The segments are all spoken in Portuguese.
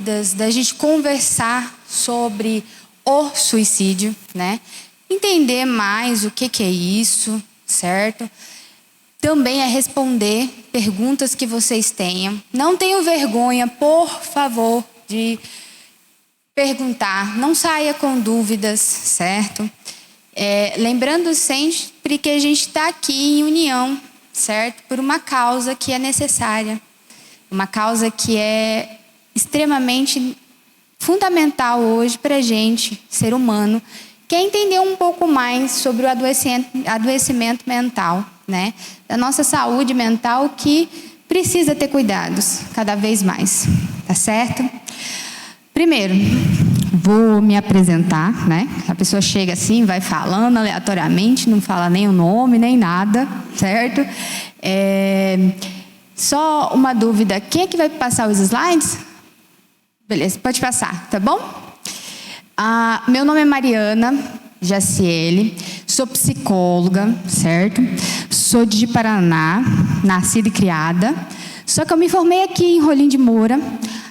da gente conversar sobre o suicídio, né? Entender mais o que é isso, certo? Também é responder perguntas que vocês tenham. Não tenham vergonha, por favor, de perguntar. Não saia com dúvidas, certo? Lembrando sempre que a gente está aqui em união, certo? Por uma causa que é necessária. Uma causa que é extremamente fundamental hoje para a gente, ser humano, que é entender um pouco mais sobre o adoecimento mental, né? Da nossa saúde mental, que precisa ter cuidados cada vez mais, tá certo? Primeiro, vou me apresentar, né? A pessoa chega assim, vai falando aleatoriamente, não fala nem o nome, nem nada, certo? Só uma dúvida, quem é que vai passar os slides? Beleza, pode passar, tá bom? Meu nome é Mariana Jaciele, sou psicóloga, certo? Sou de Paraná, nascida e criada. Só que eu me formei aqui em Rolim de Moura,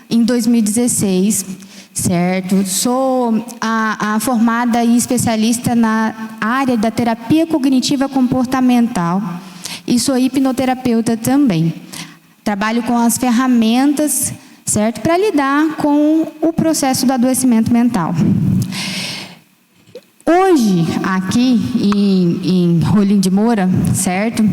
em 2016, certo? Sou formada e especialista na área da terapia cognitiva comportamental e sou hipnoterapeuta também. Trabalho com as ferramentas, certo? Para lidar com o processo do adoecimento mental. Hoje, aqui em Rolim de Moura, certo?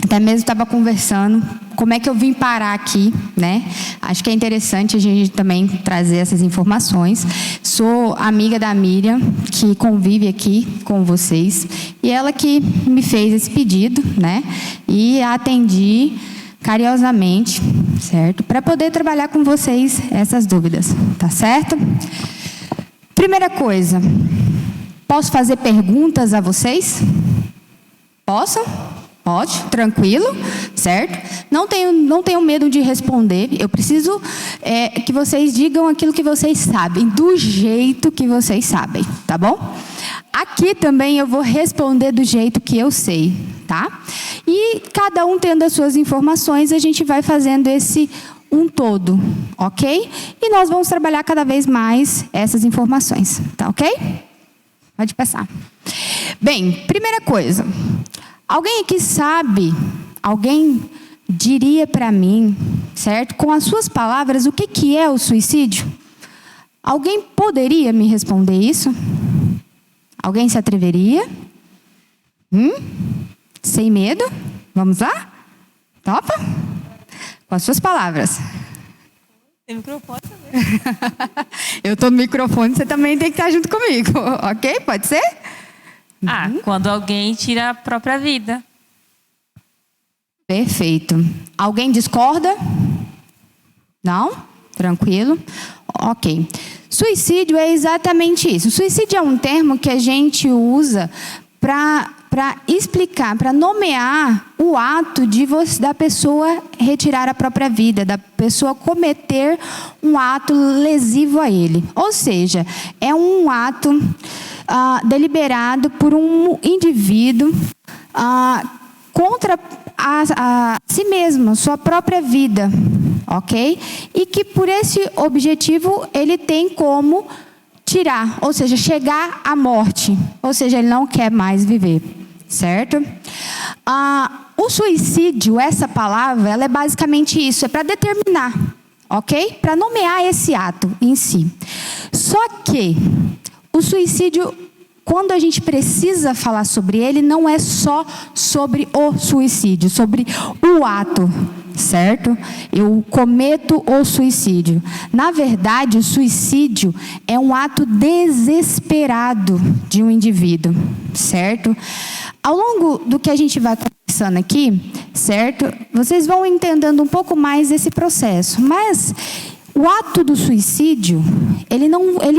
Até mesmo estava conversando como é que eu vim parar aqui, né? Acho que é interessante a gente também trazer essas informações. Sou amiga da Miriam, que convive aqui com vocês, e ela que me fez esse pedido, né? E a atendi carinhosamente, certo? Para poder trabalhar com vocês essas dúvidas, tá certo? Primeira coisa, posso fazer perguntas a vocês? Posso? Pode, tranquilo, certo? Não tenho medo de responder. Eu preciso que vocês digam aquilo que vocês sabem, do jeito que vocês sabem, tá bom? Aqui também eu vou responder do jeito que eu sei, tá? E cada um tendo as suas informações, a gente vai fazendo esse um todo, ok? E nós vamos trabalhar cada vez mais essas informações, tá ok? Pode passar. Bem, primeira coisa. Alguém aqui sabe, alguém diria para mim, certo? Com as suas palavras, o que é o suicídio? Alguém poderia me responder isso? Alguém se atreveria? Sem medo? Vamos lá? Topa? Com as suas palavras. Tem microfone também. Eu estou no microfone, você também tem que estar junto comigo, ok? Pode ser? Quando alguém tira a própria vida. Perfeito. Alguém discorda? Não? Tranquilo? Ok. Suicídio é exatamente isso. Suicídio é um termo que a gente usa para explicar, para nomear o ato da pessoa retirar a própria vida, da pessoa cometer um ato lesivo a ele. Ou seja, é um ato deliberado por um indivíduo contra a si mesmo, sua própria vida, ok? E que por esse objetivo ele tem como tirar, ou seja, chegar à morte, ou seja, ele não quer mais viver, certo? O suicídio, essa palavra, ela é basicamente isso, é para determinar, ok? Para nomear esse ato em si. Só que o suicídio, quando a gente precisa falar sobre ele, não é só sobre o suicídio, sobre o ato, certo? Eu cometo o suicídio. Na verdade, o suicídio é um ato desesperado de um indivíduo, certo? Ao longo do que a gente vai conversando aqui, certo? Vocês vão entendendo um pouco mais desse processo, mas o ato do suicídio, ele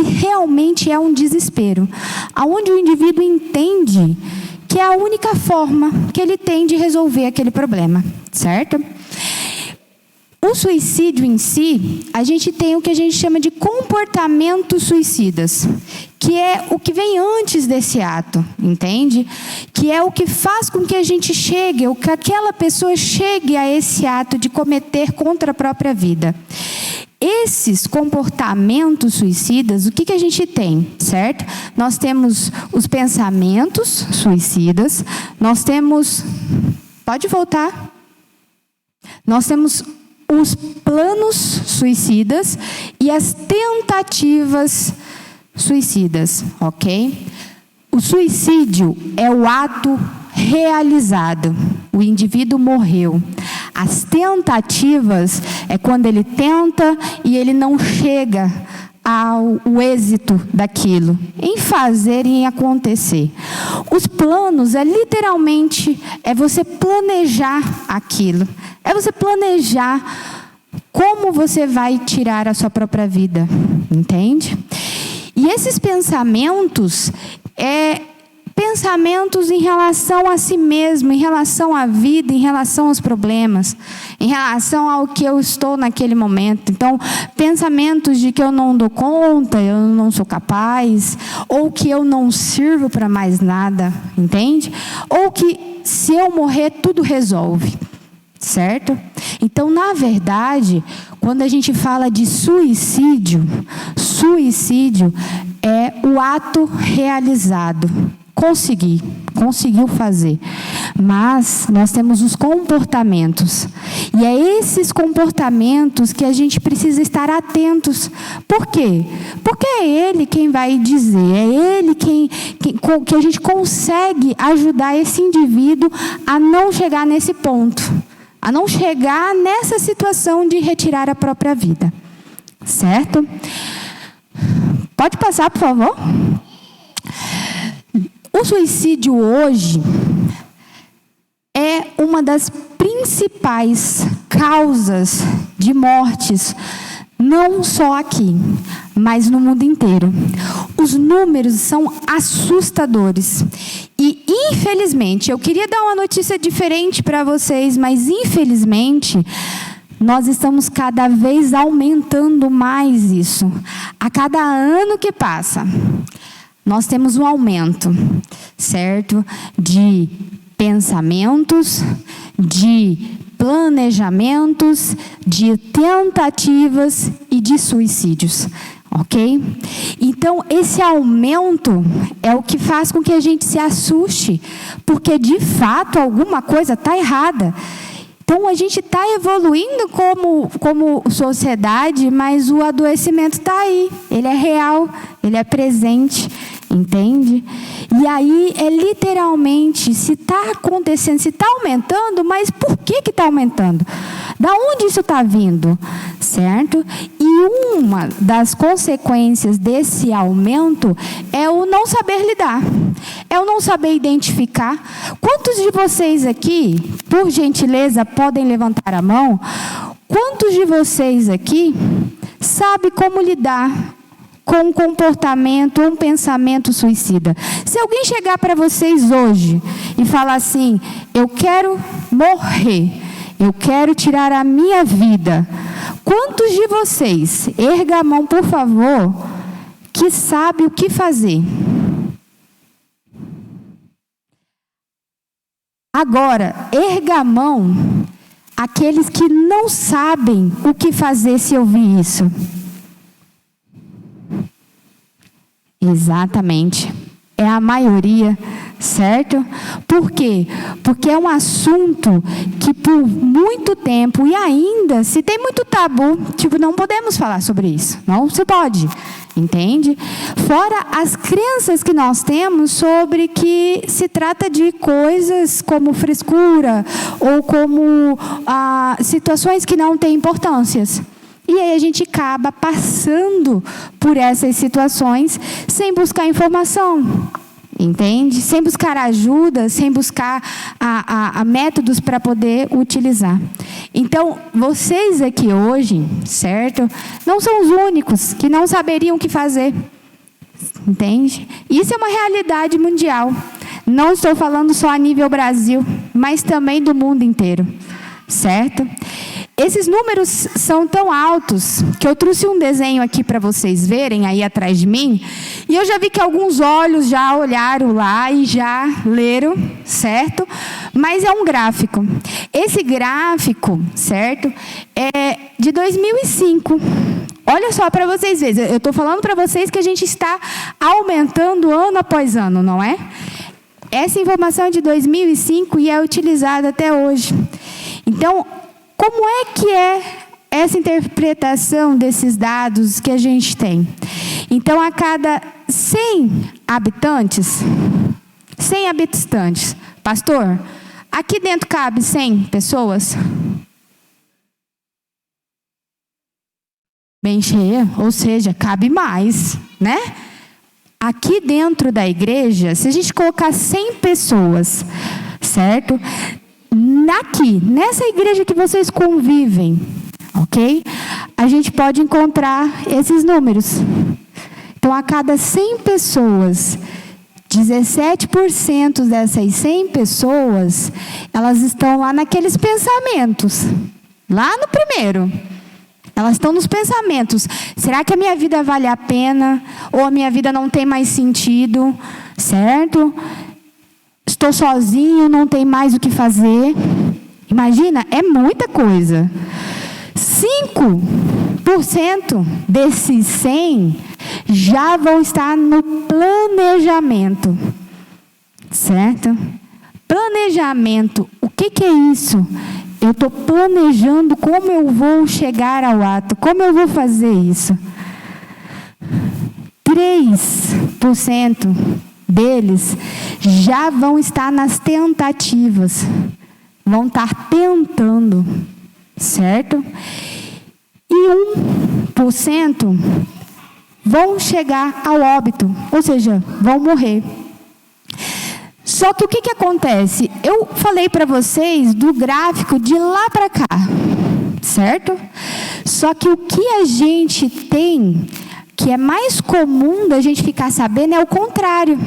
realmente é um desespero, aonde o indivíduo entende que é a única forma que ele tem de resolver aquele problema, certo? O suicídio em si, a gente tem o que a gente chama de comportamentos suicidas, que é o que vem antes desse ato, entende? Que é o que faz com que a gente chegue, ou que aquela pessoa chegue a esse ato de cometer contra a própria vida. esses comportamentos suicidas, o que a gente tem, certo? Nós temos os pensamentos suicidas, nós temos... Pode voltar. Nós temos os planos suicidas e as tentativas suicidas, ok? O suicídio é o ato realizado. O indivíduo morreu. As tentativas é quando ele tenta e ele não chega ao êxito daquilo, em fazer e em acontecer. Os planos literalmente você planejar aquilo. É você planejar como você vai tirar a sua própria vida, entende? E esses pensamentos pensamentos em relação a si mesmo, em relação à vida, em relação aos problemas, em relação ao que eu estou naquele momento. Então, pensamentos de que eu não dou conta, eu não sou capaz, ou que eu não sirvo para mais nada, entende? Ou que se eu morrer, tudo resolve, certo? Então, na verdade, quando a gente fala de suicídio é o ato realizado. Conseguiu fazer. Mas nós temos os comportamentos. E é esses comportamentos que a gente precisa estar atentos. Por quê? Porque é ele quem vai dizer, é ele que a gente consegue ajudar esse indivíduo a não chegar nesse ponto, a não chegar nessa situação de retirar a própria vida. Certo? Pode passar, por favor? O suicídio hoje é uma das principais causas de mortes, não só aqui, mas no mundo inteiro. Os números são assustadores. E, infelizmente, eu queria dar uma notícia diferente para vocês, mas, infelizmente, nós estamos cada vez aumentando mais isso. A cada ano que passa, nós temos um aumento, certo? De pensamentos, de planejamentos, de tentativas e de suicídios, ok? Então, esse aumento é o que faz com que a gente se assuste, porque, de fato, alguma coisa está errada. Então, a gente está evoluindo como sociedade, mas o adoecimento está aí. Ele é real, ele é presente, entende? E aí, literalmente, se está acontecendo, se está aumentando, mas por que está aumentando? Da onde isso está vindo? Certo? E uma das consequências desse aumento é o não saber lidar. É o não saber identificar. Quantos de vocês aqui, por gentileza, podem levantar a mão? Quantos de vocês aqui sabem como lidar com um comportamento, um pensamento suicida? Se alguém chegar para vocês hoje e falar assim, eu quero morrer, eu quero tirar a minha vida, quantos de vocês, erga a mão por favor, que sabe o que fazer? Agora, erga a mão aqueles que não sabem o que fazer se ouvir isso. Exatamente. É a maioria, certo? Por quê? Porque é um assunto que por muito tempo, e ainda, se tem muito tabu, não podemos falar sobre isso. Não se pode, entende? Fora as crenças que nós temos sobre que se trata de coisas como frescura, ou como situações que não têm importâncias. E aí a gente acaba passando por essas situações sem buscar informação, entende? Sem buscar ajuda, sem buscar métodos para poder utilizar. Então, vocês aqui hoje, certo? Não são os únicos que não saberiam o que fazer, entende? Isso é uma realidade mundial. Não estou falando só a nível Brasil, mas também do mundo inteiro, certo? Esses números são tão altos que eu trouxe um desenho aqui para vocês verem aí atrás de mim. E eu já vi que alguns olhos já olharam lá e já leram, certo? Mas é um gráfico. Esse gráfico, certo, é de 2005. olha só para vocês verem. Eu estou falando para vocês que a gente está aumentando ano após ano, não é? Essa informação é de 2005 e é utilizada até hoje. Então, como é que é essa interpretação desses dados que a gente tem? Então, a cada 100 habitantes, pastor, aqui dentro cabe 100 pessoas? Bem cheia, ou seja, cabe mais, né? Aqui dentro da igreja, se a gente colocar 100 pessoas, certo? Nessa igreja que vocês convivem, ok? A gente pode encontrar esses números. Então, a cada 100 pessoas, 17% dessas 100 pessoas, elas estão lá naqueles pensamentos, lá no primeiro. Elas estão nos pensamentos. Será que a minha vida vale a pena? Ou a minha vida não tem mais sentido? Certo? Estou sozinho, não tem mais o que fazer. Imagina, é muita coisa. 5% desses 100 já vão estar no planejamento. Certo? Planejamento. O que é isso? Eu estou planejando como eu vou chegar ao ato, como eu vou fazer isso. 3% deles já vão estar nas tentativas, vão estar tentando, certo? E 1% vão chegar ao óbito, ou seja, vão morrer. Só que o que acontece? Eu falei para vocês do gráfico de lá para cá, certo? Só que o que a gente tem, que é mais comum da gente ficar sabendo, é o contrário.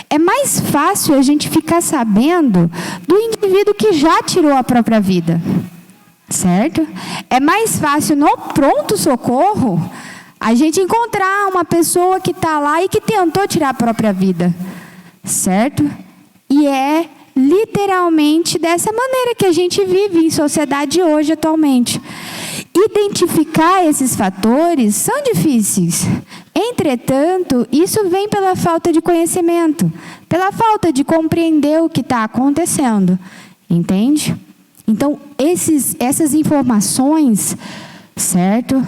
É mais fácil a gente ficar sabendo do indivíduo que já tirou a própria vida, certo? É mais fácil no pronto-socorro a gente encontrar uma pessoa que está lá e que tentou tirar a própria vida. Certo? E é literalmente dessa maneira que a gente vive em sociedade hoje, atualmente. Identificar esses fatores são difíceis. Entretanto, isso vem pela falta de conhecimento, pela falta de compreender o que está acontecendo. Entende? Então, essas informações, certo?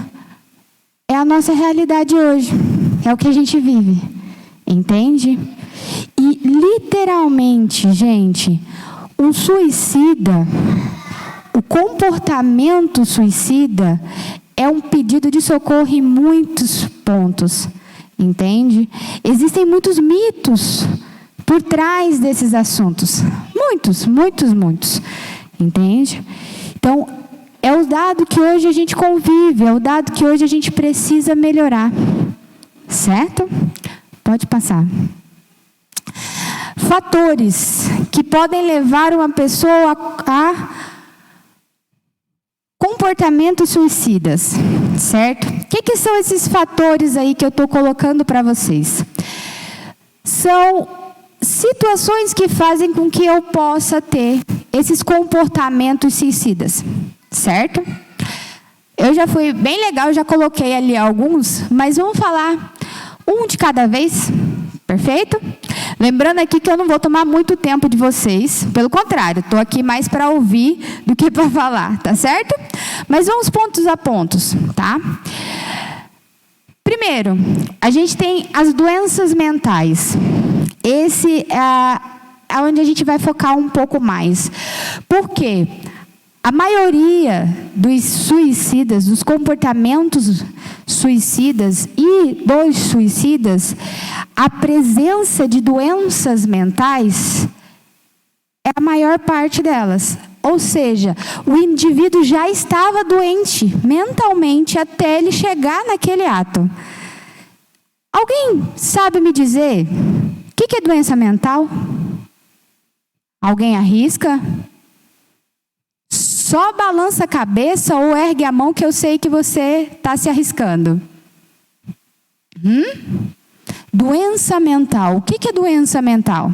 É a nossa realidade hoje. É o que a gente vive. Entende? E literalmente, gente, o suicida, o comportamento suicida é um pedido de socorro em muitos pontos, entende? Existem muitos mitos por trás desses assuntos, muitos, entende? Então, é o dado que hoje a gente convive, é o dado que hoje a gente precisa melhorar, certo? Pode passar. Fatores que podem levar uma pessoa a comportamentos suicidas, certo? O que são esses fatores aí que eu estou colocando para vocês? São situações que fazem com que eu possa ter esses comportamentos suicidas, certo? Eu já fui bem legal, já coloquei ali alguns, mas vamos falar um de cada vez, perfeito? Lembrando aqui que eu não vou tomar muito tempo de vocês, pelo contrário, estou aqui mais para ouvir do que para falar, tá certo? Mas vamos pontos a pontos, tá? Primeiro, a gente tem as doenças mentais. Esse é onde a gente vai focar um pouco mais. Por quê? A maioria dos suicidas, dos comportamentos suicidas e dos suicidas, a presença de doenças mentais é a maior parte delas. Ou seja, o indivíduo já estava doente mentalmente até ele chegar naquele ato. Alguém sabe me dizer o que é doença mental? Alguém arrisca? Só balança a cabeça ou ergue a mão que eu sei que você está se arriscando. Doença mental. O que é doença mental?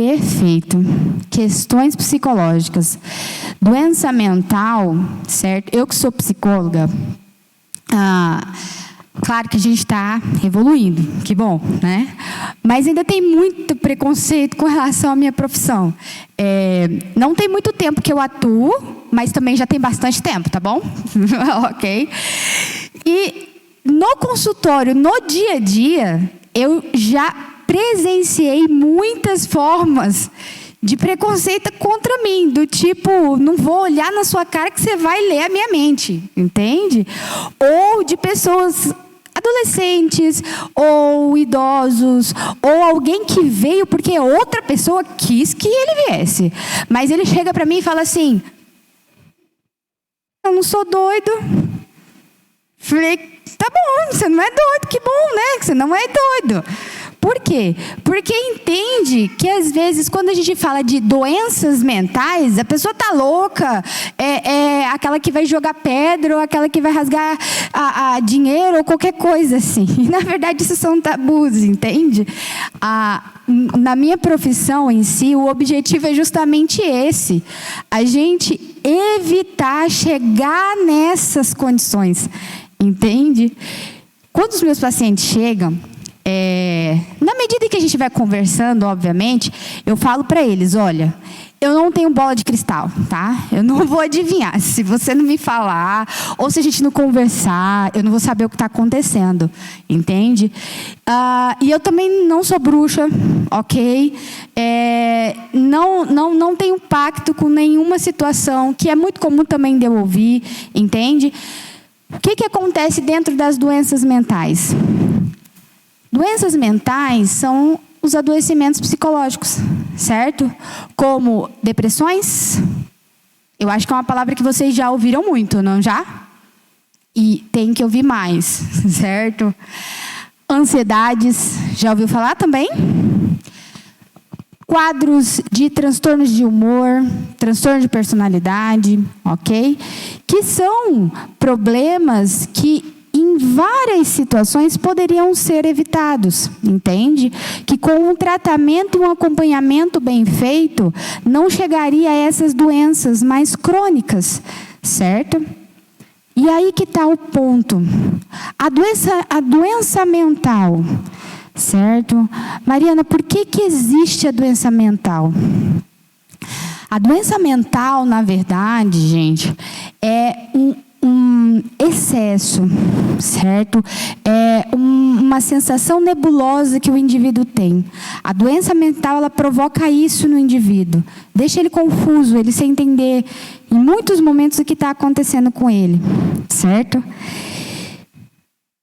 Perfeito. Questões psicológicas. Doença mental, certo? Eu que sou psicóloga, claro que a gente está evoluindo, que bom, né? Mas ainda tem muito preconceito com relação à minha profissão. Não tem muito tempo que eu atuo, mas também já tem bastante tempo, tá bom? Ok. E no consultório, no dia a dia, eu já presenciei muitas formas de preconceito contra mim, do tipo, não vou olhar na sua cara que você vai ler a minha mente, entende? Ou de pessoas adolescentes, ou idosos, ou alguém que veio porque outra pessoa quis que ele viesse. Mas ele chega para mim e fala assim, eu não sou doido. Falei, tá bom, você não é doido, que bom, né? Que você não é doido. Por quê? Porque entende que, às vezes, quando a gente fala de doenças mentais, a pessoa tá louca, é aquela que vai jogar pedra, ou aquela que vai rasgar dinheiro, ou qualquer coisa assim. E, na verdade, isso são tabus, entende? Na minha profissão em si, o objetivo é justamente esse. A gente evitar chegar nessas condições, entende? Quando os meus pacientes chegam, na medida que a gente vai conversando, obviamente, eu falo para eles, olha, eu não tenho bola de cristal, tá? Eu não vou adivinhar. Se você não me falar, ou se a gente não conversar, eu não vou saber o que está acontecendo, entende? E eu também não sou bruxa, ok? Não tenho pacto com nenhuma situação, que é muito comum também de eu ouvir, entende? O que acontece dentro das doenças mentais? Doenças mentais são os adoecimentos psicológicos, certo? Como depressões. Eu acho que é uma palavra que vocês já ouviram muito, não já? E tem que ouvir mais, certo? Ansiedades, já ouviu falar também? Quadros de transtornos de humor, transtorno de personalidade, ok? Que são problemas que em várias situações poderiam ser evitados, entende? Que com um tratamento, um acompanhamento bem feito, não chegaria a essas doenças mais crônicas, certo? E aí que está o ponto. A doença mental, certo? Mariana, por que existe a doença mental? A doença mental, na verdade, gente, é um excesso, certo? É uma sensação nebulosa que o indivíduo tem. A doença mental, ela provoca isso no indivíduo. Deixa ele confuso, ele sem entender em muitos momentos o que está acontecendo com ele, certo?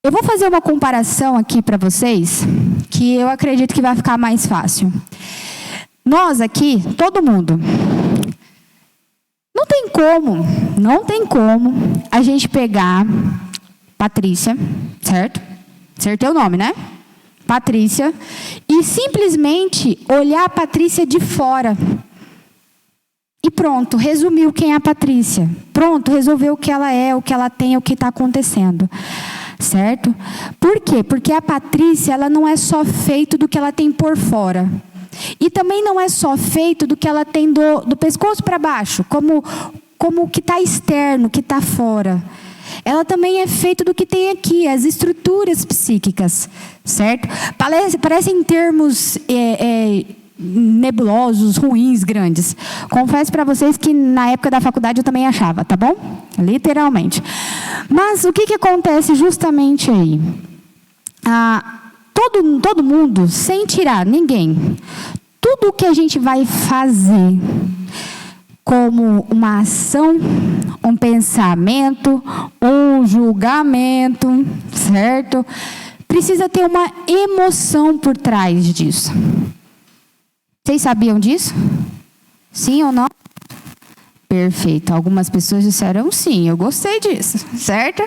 Eu vou fazer uma comparação aqui para vocês, que eu acredito que vai ficar mais fácil. Nós aqui, todo mundo, não tem como a gente pegar Patrícia, certo? Acertei o nome, né? Patrícia, e simplesmente olhar a Patrícia de fora. E pronto, resumiu quem é a Patrícia. Pronto, resolveu o que ela é, o que ela tem, o que está acontecendo. Certo? Por quê? Porque a Patrícia, ela não é só feito do que ela tem por fora. E também não é só feito do que ela tem do pescoço para baixo, como o que está externo, que está fora. Ela também é feita do que tem aqui, as estruturas psíquicas, certo? Parecem termos nebulosos, ruins, grandes. Confesso para vocês que na época da faculdade eu também achava, tá bom? Literalmente. Mas o que acontece justamente aí? Todo mundo, sem tirar ninguém, tudo o que a gente vai fazer como uma ação, um pensamento, um julgamento, certo? Precisa ter uma emoção por trás disso. Vocês sabiam disso? Sim ou não? Perfeito. Algumas pessoas disseram sim, eu gostei disso, certo?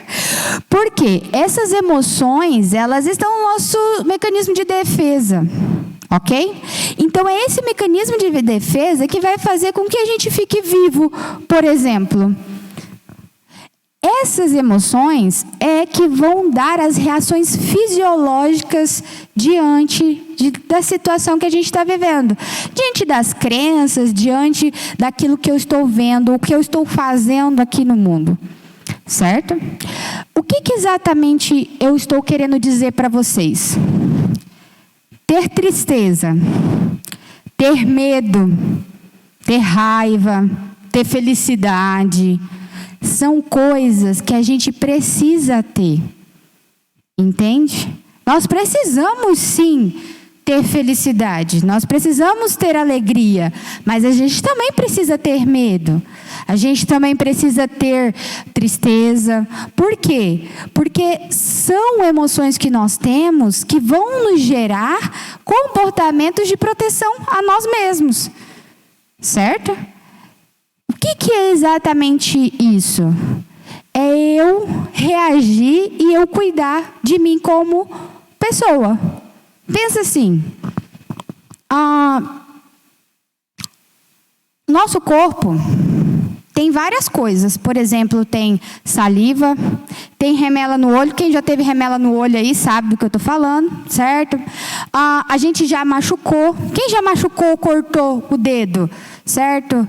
Porque essas emoções, elas estão no nosso mecanismo de defesa, ok? Então, é esse mecanismo de defesa que vai fazer com que a gente fique vivo, por exemplo. essas emoções é que vão dar as reações fisiológicas diante da situação que a gente está vivendo. Diante das crenças, diante daquilo que eu estou vendo, o que eu estou fazendo aqui no mundo. Certo? O que exatamente eu estou querendo dizer para vocês? Ter tristeza, ter medo, ter raiva, ter felicidade, são coisas que a gente precisa ter. Entende? Nós precisamos sim ter felicidade, nós precisamos ter alegria, mas a gente também precisa ter medo. A gente também precisa ter tristeza. Por quê? Porque são emoções que nós temos que vão nos gerar comportamentos de proteção a nós mesmos. Certo? O que é exatamente isso? É eu reagir e eu cuidar de mim como pessoa. Pensa assim. Nosso corpo tem várias coisas. Por exemplo, tem saliva, tem remela no olho. Quem já teve remela no olho aí sabe do que eu estou falando, certo? A gente já machucou. Quem já machucou, cortou o dedo, certo?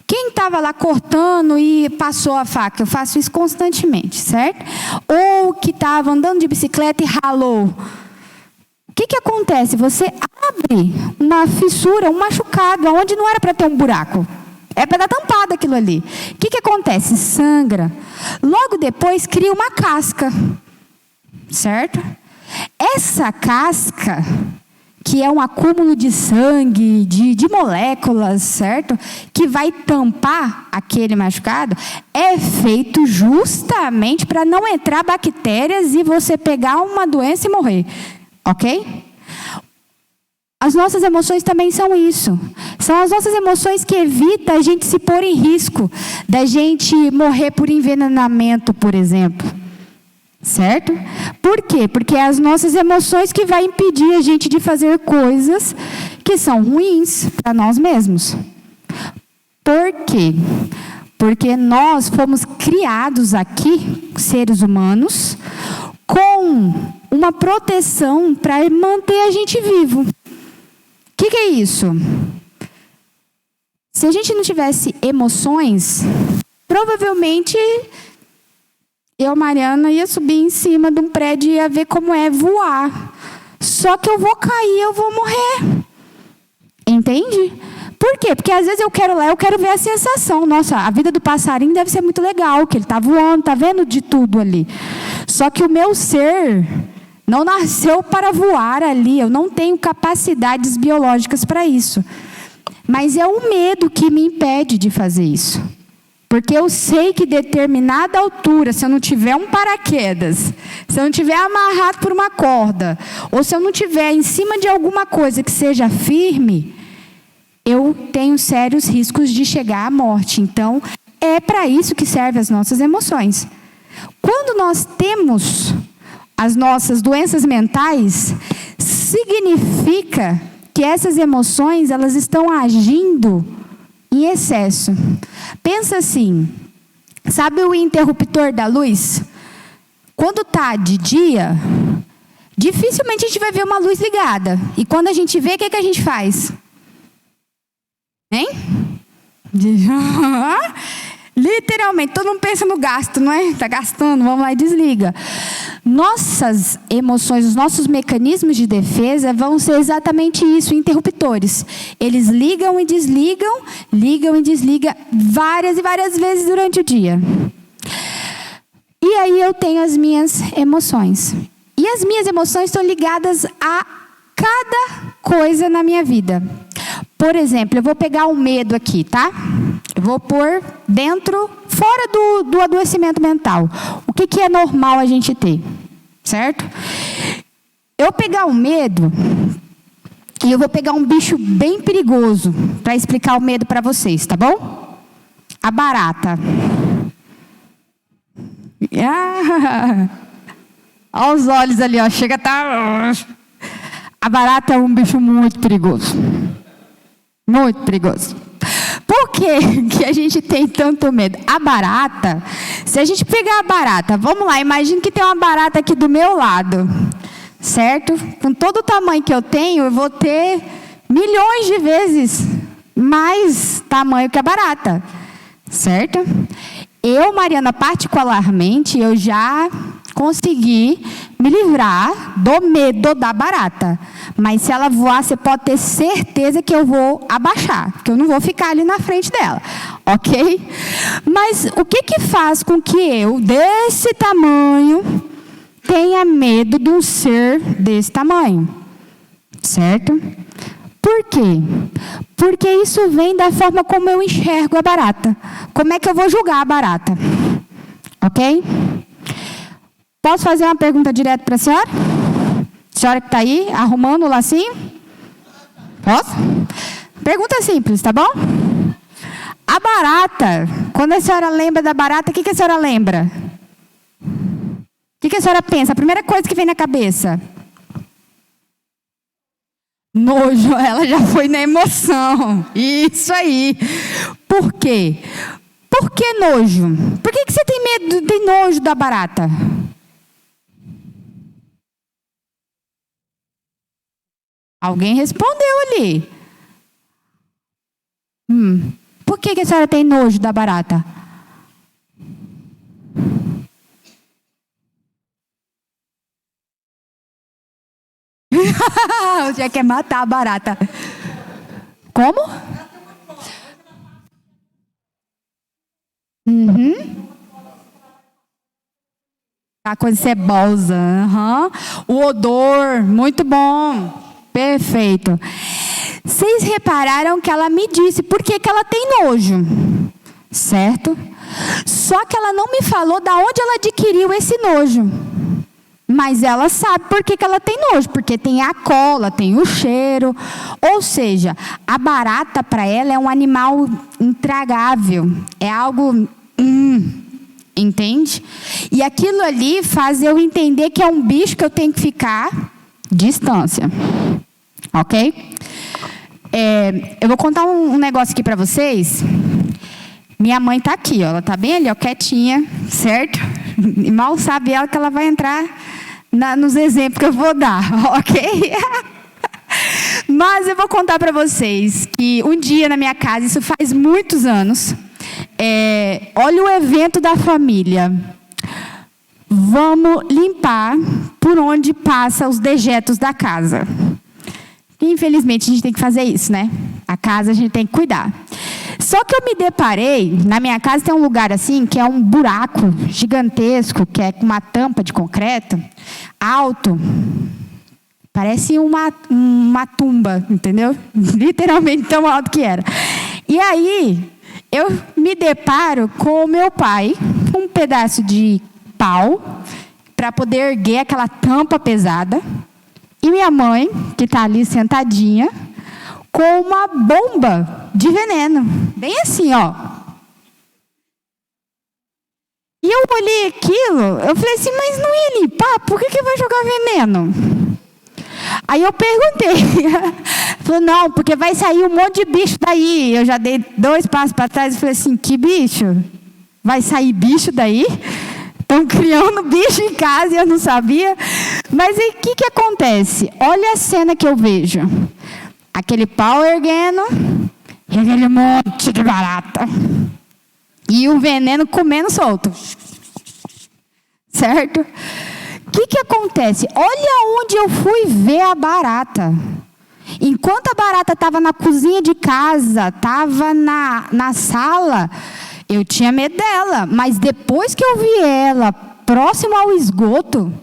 Quem estava lá cortando e passou a faca? Eu faço isso constantemente, certo? Ou que estava andando de bicicleta e ralou. O que acontece? Você abre uma fissura, um machucado, onde não era para ter um buraco. É para dar tampada aquilo ali. O que acontece? Sangra. Logo depois cria uma casca. Certo? Essa casca, que é um acúmulo de sangue, de moléculas, certo? Que vai tampar aquele machucado, é feito justamente para não entrar bactérias e você pegar uma doença e morrer. Ok? As nossas emoções também são isso. São as nossas emoções que evitam a gente se pôr em risco, da gente morrer por envenenamento, por exemplo. Certo? Por quê? Porque é as nossas emoções que vai impedir a gente de fazer coisas que são ruins para nós mesmos. Por quê? Porque nós fomos criados aqui, seres humanos, com uma proteção para manter a gente vivo. O que é isso? Se a gente não tivesse emoções, provavelmente eu, Mariana, ia subir em cima de um prédio e ia ver como é voar. Só que eu vou cair, eu vou morrer. Entende? Por quê? Porque às vezes eu quero lá, eu quero ver a sensação. Nossa, a vida do passarinho deve ser muito legal, que ele está voando, está vendo de tudo ali. Só que o meu ser não nasceu para voar ali. Eu não tenho capacidades biológicas para isso. Mas é o medo que me impede de fazer isso. Porque eu sei que determinada altura, se eu não tiver um paraquedas, se eu não tiver amarrado por uma corda, ou se eu não tiver em cima de alguma coisa que seja firme, eu tenho sérios riscos de chegar à morte. Então, é para isso que servem as nossas emoções. Quando nós temos as nossas doenças mentais, significa que essas emoções, elas estão agindo em excesso. Pensa assim, sabe o interruptor da luz? Quando está de dia, dificilmente a gente vai ver uma luz ligada. E quando a gente vê, o que a gente faz? Hein? Literalmente, todo mundo pensa no gasto, não é? Está gastando, vamos lá e desliga. Nossas emoções, os nossos mecanismos de defesa vão ser exatamente isso, interruptores. Eles ligam e desligam várias e várias vezes durante o dia. E aí eu tenho as minhas emoções. E as minhas emoções estão ligadas a cada coisa na minha vida. Por exemplo, eu vou pegar o medo aqui, tá? Eu vou pôr fora do adoecimento mental. O que é normal a gente ter, certo? Eu pegar o medo, e eu vou pegar um bicho bem perigoso para explicar o medo para vocês, tá bom? A barata. Olha os olhos ali, ó. Chega a tá... A barata é um bicho muito perigoso. Muito perigoso. Por que a gente tem tanto medo? A barata, se a gente pegar a barata, vamos lá, imagine que tem uma barata aqui do meu lado, certo? Com todo o tamanho que eu tenho, eu vou ter milhões de vezes mais tamanho que a barata, certo? Eu, Mariana, particularmente, eu já consegui me livrar do medo da barata. Mas se ela voar, você pode ter certeza que eu vou abaixar, que eu não vou ficar ali na frente dela, ok? Mas o que faz com que eu, desse tamanho, tenha medo de um ser desse tamanho? Certo? Por quê? Porque isso vem da forma como eu enxergo a barata. Como é que eu vou julgar a barata? Ok? Posso fazer uma pergunta direto para a senhora? A senhora que está aí, arrumando o lacinho? Posso? Pergunta simples, tá bom? A barata, quando a senhora lembra da barata, o que a senhora lembra? O que a senhora pensa? A primeira coisa que vem na cabeça? Nojo, ela já foi na emoção. Isso aí. Por quê? Por que nojo? Por que você tem medo de nojo da barata? Alguém respondeu ali. Por que a senhora tem nojo da barata? Já quer matar a barata. Como? A coisa cebosa. O odor, muito bom. Perfeito. Vocês repararam que ela me disse por que ela tem nojo, certo? Só que ela não me falou de onde ela adquiriu esse nojo. Mas ela sabe por que ela tem nojo, porque tem a cola, tem o cheiro. Ou seja, a barata para ela é um animal intragável, é algo, entende? E aquilo ali faz eu entender que é um bicho que eu tenho que ficar distância, ok? Eu vou contar um negócio aqui para vocês. Minha mãe está aqui, ó, ela está bem ali, ó, quietinha, certo? E mal sabe ela que ela vai entrar nos exemplos que eu vou dar, ok? Mas eu vou contar para vocês que um dia na minha casa, isso faz muitos anos, olha o evento da família. Vamos limpar por onde passa os dejetos da casa. Infelizmente, a gente tem que fazer isso, né? A casa a gente tem que cuidar. Só que eu me deparei, na minha casa tem um lugar assim, que é um buraco gigantesco, que é com uma tampa de concreto, alto. Parece uma tumba, entendeu? Literalmente tão alto que era. E aí, eu me deparo com o meu pai, um pedaço de pau, para poder erguer aquela tampa pesada. E minha mãe, que está ali sentadinha, com uma bomba de veneno. Bem assim, ó. E eu olhei aquilo, eu falei assim, mas não ia limpar? Por que vai jogar veneno? Aí eu perguntei. Falou, não, porque vai sair um monte de bicho daí. Eu já dei 2 passos para trás e falei assim, que bicho? Vai sair bicho daí? Estão criando bicho em casa e eu não sabia. Mas aí o que acontece? Olha a cena que eu vejo. Aquele pau erguendo e aquele monte de barata. E o veneno comendo solto. Certo? O que acontece? Olha onde eu fui ver a barata. Enquanto a barata estava na cozinha de casa, estava na sala, eu tinha medo dela. Mas depois que eu vi ela próximo ao esgoto,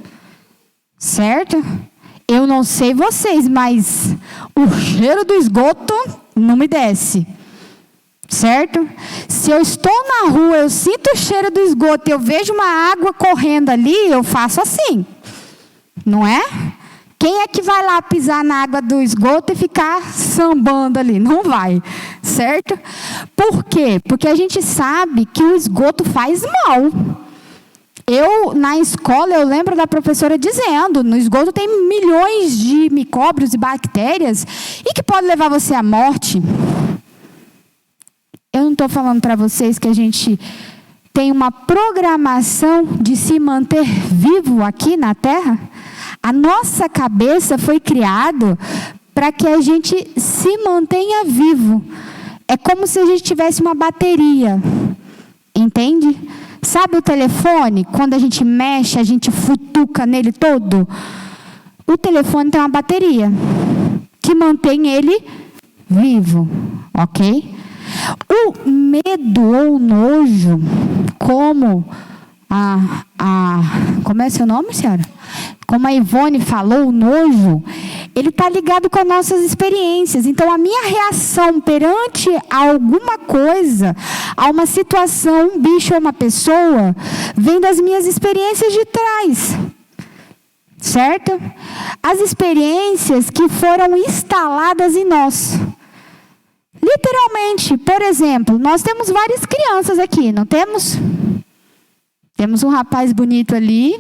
certo? Eu não sei vocês, mas o cheiro do esgoto não me desce. Certo? Se eu estou na rua, eu sinto o cheiro do esgoto, eu vejo uma água correndo ali, eu faço assim. Não é? Quem é que vai lá pisar na água do esgoto e ficar sambando ali? Não vai. Certo? Por quê? Porque a gente sabe que o esgoto faz mal. Na escola, eu lembro da professora dizendo, no esgoto tem milhões de micróbios e bactérias e que pode levar você à morte. Eu não estou falando para vocês que a gente tem uma programação de se manter vivo aqui na Terra? A nossa cabeça foi criada para que a gente se mantenha vivo. É como se a gente tivesse uma bateria. Entende? Sabe o telefone? Quando a gente mexe, a gente futuca nele todo. O telefone tem uma bateria que mantém ele vivo. Ok? O medo ou o nojo, como como é seu nome, senhora? Como a Ivone falou, o nojo, ele está ligado com as nossas experiências. Então, a minha reação perante alguma coisa, a uma situação, um bicho ou uma pessoa, vem das minhas experiências de trás. Certo? As experiências que foram instaladas em nós. Literalmente, por exemplo, nós temos várias crianças aqui, não temos? Temos um rapaz bonito ali,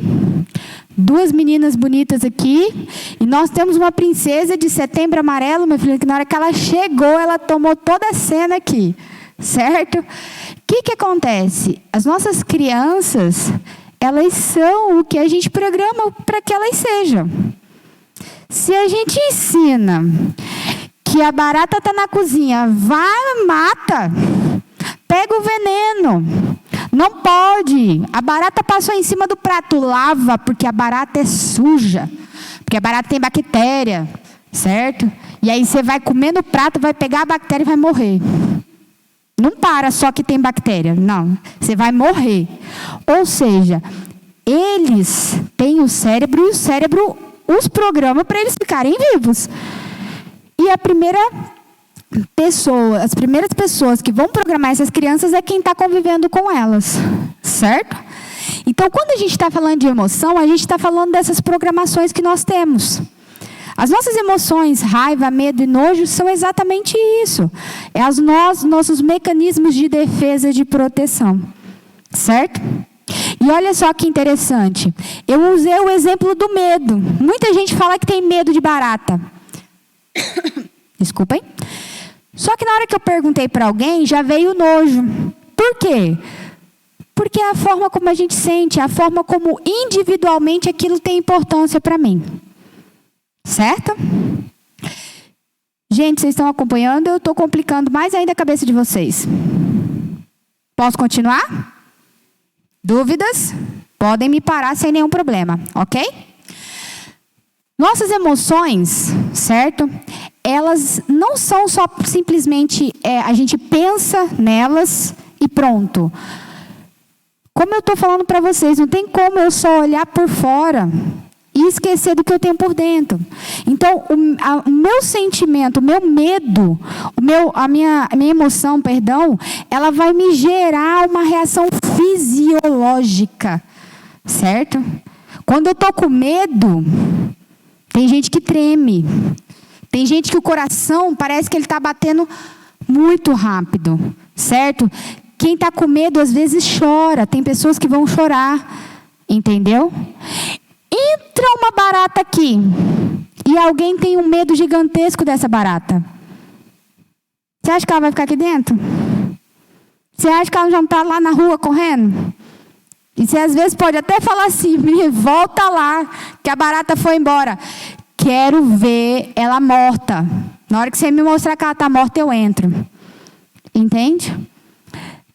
2 meninas bonitas aqui, e nós temos uma princesa de Setembro Amarelo, meu filho, que na hora que ela chegou, ela tomou toda a cena aqui, certo? O que acontece? As nossas crianças, elas são o que a gente programa para que elas sejam. Se a gente ensina que a barata está na cozinha, vai, mata, pega o veneno, não pode, a barata passou em cima do prato, lava, porque a barata é suja, porque a barata tem bactéria, certo? E aí você vai comer no prato, vai pegar a bactéria e vai morrer. Não para só que tem bactéria, não, você vai morrer. Ou seja, eles têm o cérebro e o cérebro os programa para eles ficarem vivos. E as primeiras pessoas que vão programar essas crianças é quem está convivendo com elas, certo? Então, quando a gente está falando de emoção, a gente está falando dessas programações que nós temos. As nossas emoções, raiva, medo e nojo, são exatamente isso. É nossos mecanismos de defesa e de proteção, certo? E olha só que interessante. Eu usei o exemplo do medo. Muita gente fala que tem medo de barata. Desculpem. Só que na hora que eu perguntei para alguém, já veio o nojo. Por quê? Porque é a forma como a gente sente, a forma como individualmente aquilo tem importância para mim. Certo? Gente, vocês estão acompanhando? Eu estou complicando mais ainda a cabeça de vocês. Posso continuar? Dúvidas? Podem me parar sem nenhum problema, ok? Nossas emoções, certo? Elas não são só simplesmente, a gente pensa nelas e pronto. Como eu estou falando para vocês, não tem como eu só olhar por fora e esquecer do que eu tenho por dentro. Então, o meu sentimento, o meu medo, a minha emoção, perdão, ela vai me gerar uma reação fisiológica, certo? Quando eu estou com medo, tem gente que treme. Tem gente que o coração parece que ele está batendo muito rápido, certo? Quem está com medo às vezes chora. Tem pessoas que vão chorar, entendeu? Entra uma barata aqui e alguém tem um medo gigantesco dessa barata. Você acha que ela vai ficar aqui dentro? Você acha que ela já não está lá na rua correndo? E você às vezes pode até falar assim, volta lá, que a barata foi embora. Quero ver ela morta. Na hora que você me mostrar que ela está morta, eu entro. Entende?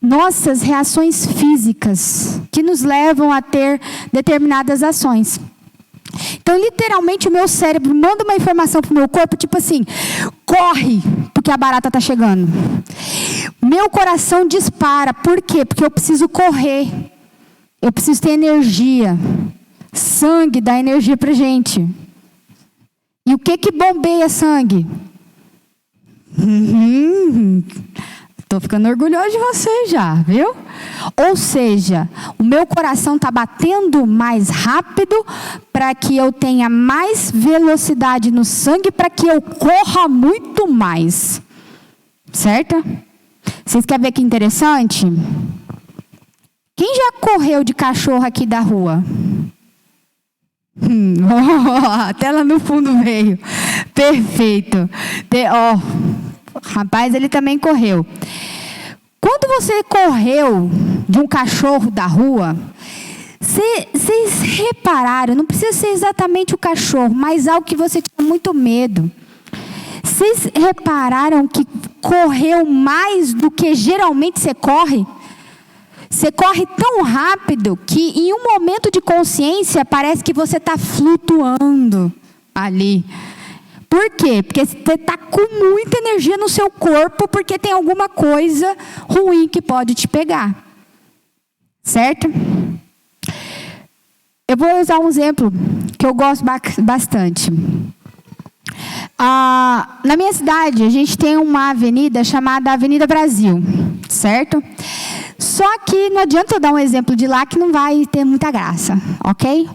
Nossas reações físicas que nos levam a ter determinadas ações. Então, literalmente, o meu cérebro manda uma informação para o meu corpo, tipo assim, corre, porque a barata está chegando. Meu coração dispara. Por quê? Porque eu preciso correr. Eu preciso ter energia. Sangue dá energia para a gente. E o que bombeia sangue? Estou ficando orgulhosa de você já, viu? Ou seja, o meu coração está batendo mais rápido para que eu tenha mais velocidade no sangue, para que eu corra muito mais. Certo? Vocês querem ver que interessante? Quem já correu de cachorro aqui da rua? Até lá no fundo veio. Perfeito. Rapaz, ele também correu. você correu de um cachorro da rua, vocês repararam, não precisa ser exatamente o cachorro, mas algo que você tinha muito medo. Vocês repararam que correu mais do que geralmente você corre? Você corre tão rápido que em um momento de consciência parece que você está flutuando ali. Por quê? Porque você está com muita energia no seu corpo, porque tem alguma coisa ruim que pode te pegar. Certo? Eu vou usar um exemplo que eu gosto bastante. Na minha cidade, a gente tem uma avenida chamada Avenida Brasil, certo? Só que não adianta eu dar um exemplo de lá que não vai ter muita graça, ok?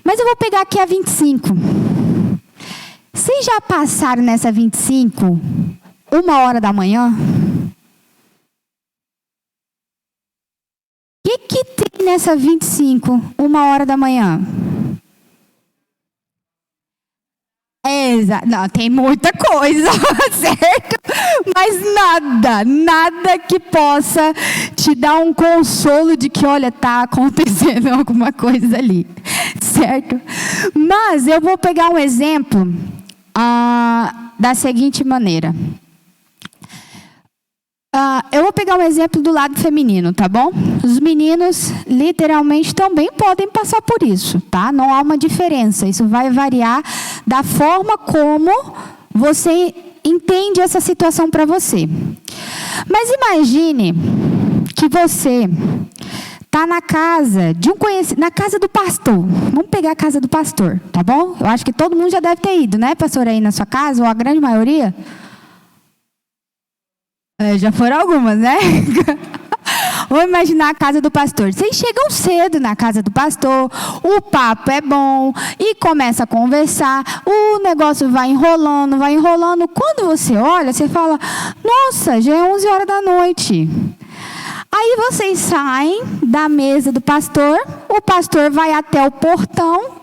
Mas eu vou pegar aqui a 25. Vocês já passaram nessa 25 1h da manhã? O que tem nessa 25 1h da manhã? Não, tem muita coisa, certo? Mas nada que possa te dar um consolo de que, olha, está acontecendo alguma coisa ali, certo? Mas eu vou pegar um exemplo da seguinte maneira. Eu vou pegar um exemplo do lado feminino, tá bom? Os meninos, literalmente, também podem passar por isso, tá? Não há uma diferença. Isso vai variar da forma como você entende essa situação para você. Mas imagine que você está na casa de um conhecido, na casa do pastor. Vamos pegar a casa do pastor, tá bom? Eu acho que todo mundo já deve ter ido, né, pastor, aí na sua casa, ou a grande maioria? Já foram algumas, né? Vamos imaginar a casa do pastor. Vocês chegam cedo na casa do pastor, o papo é bom e começa a conversar, o negócio vai enrolando. Quando você olha, você fala, nossa, já é 11h da noite. Aí vocês saem da mesa do pastor, o pastor vai até o portão,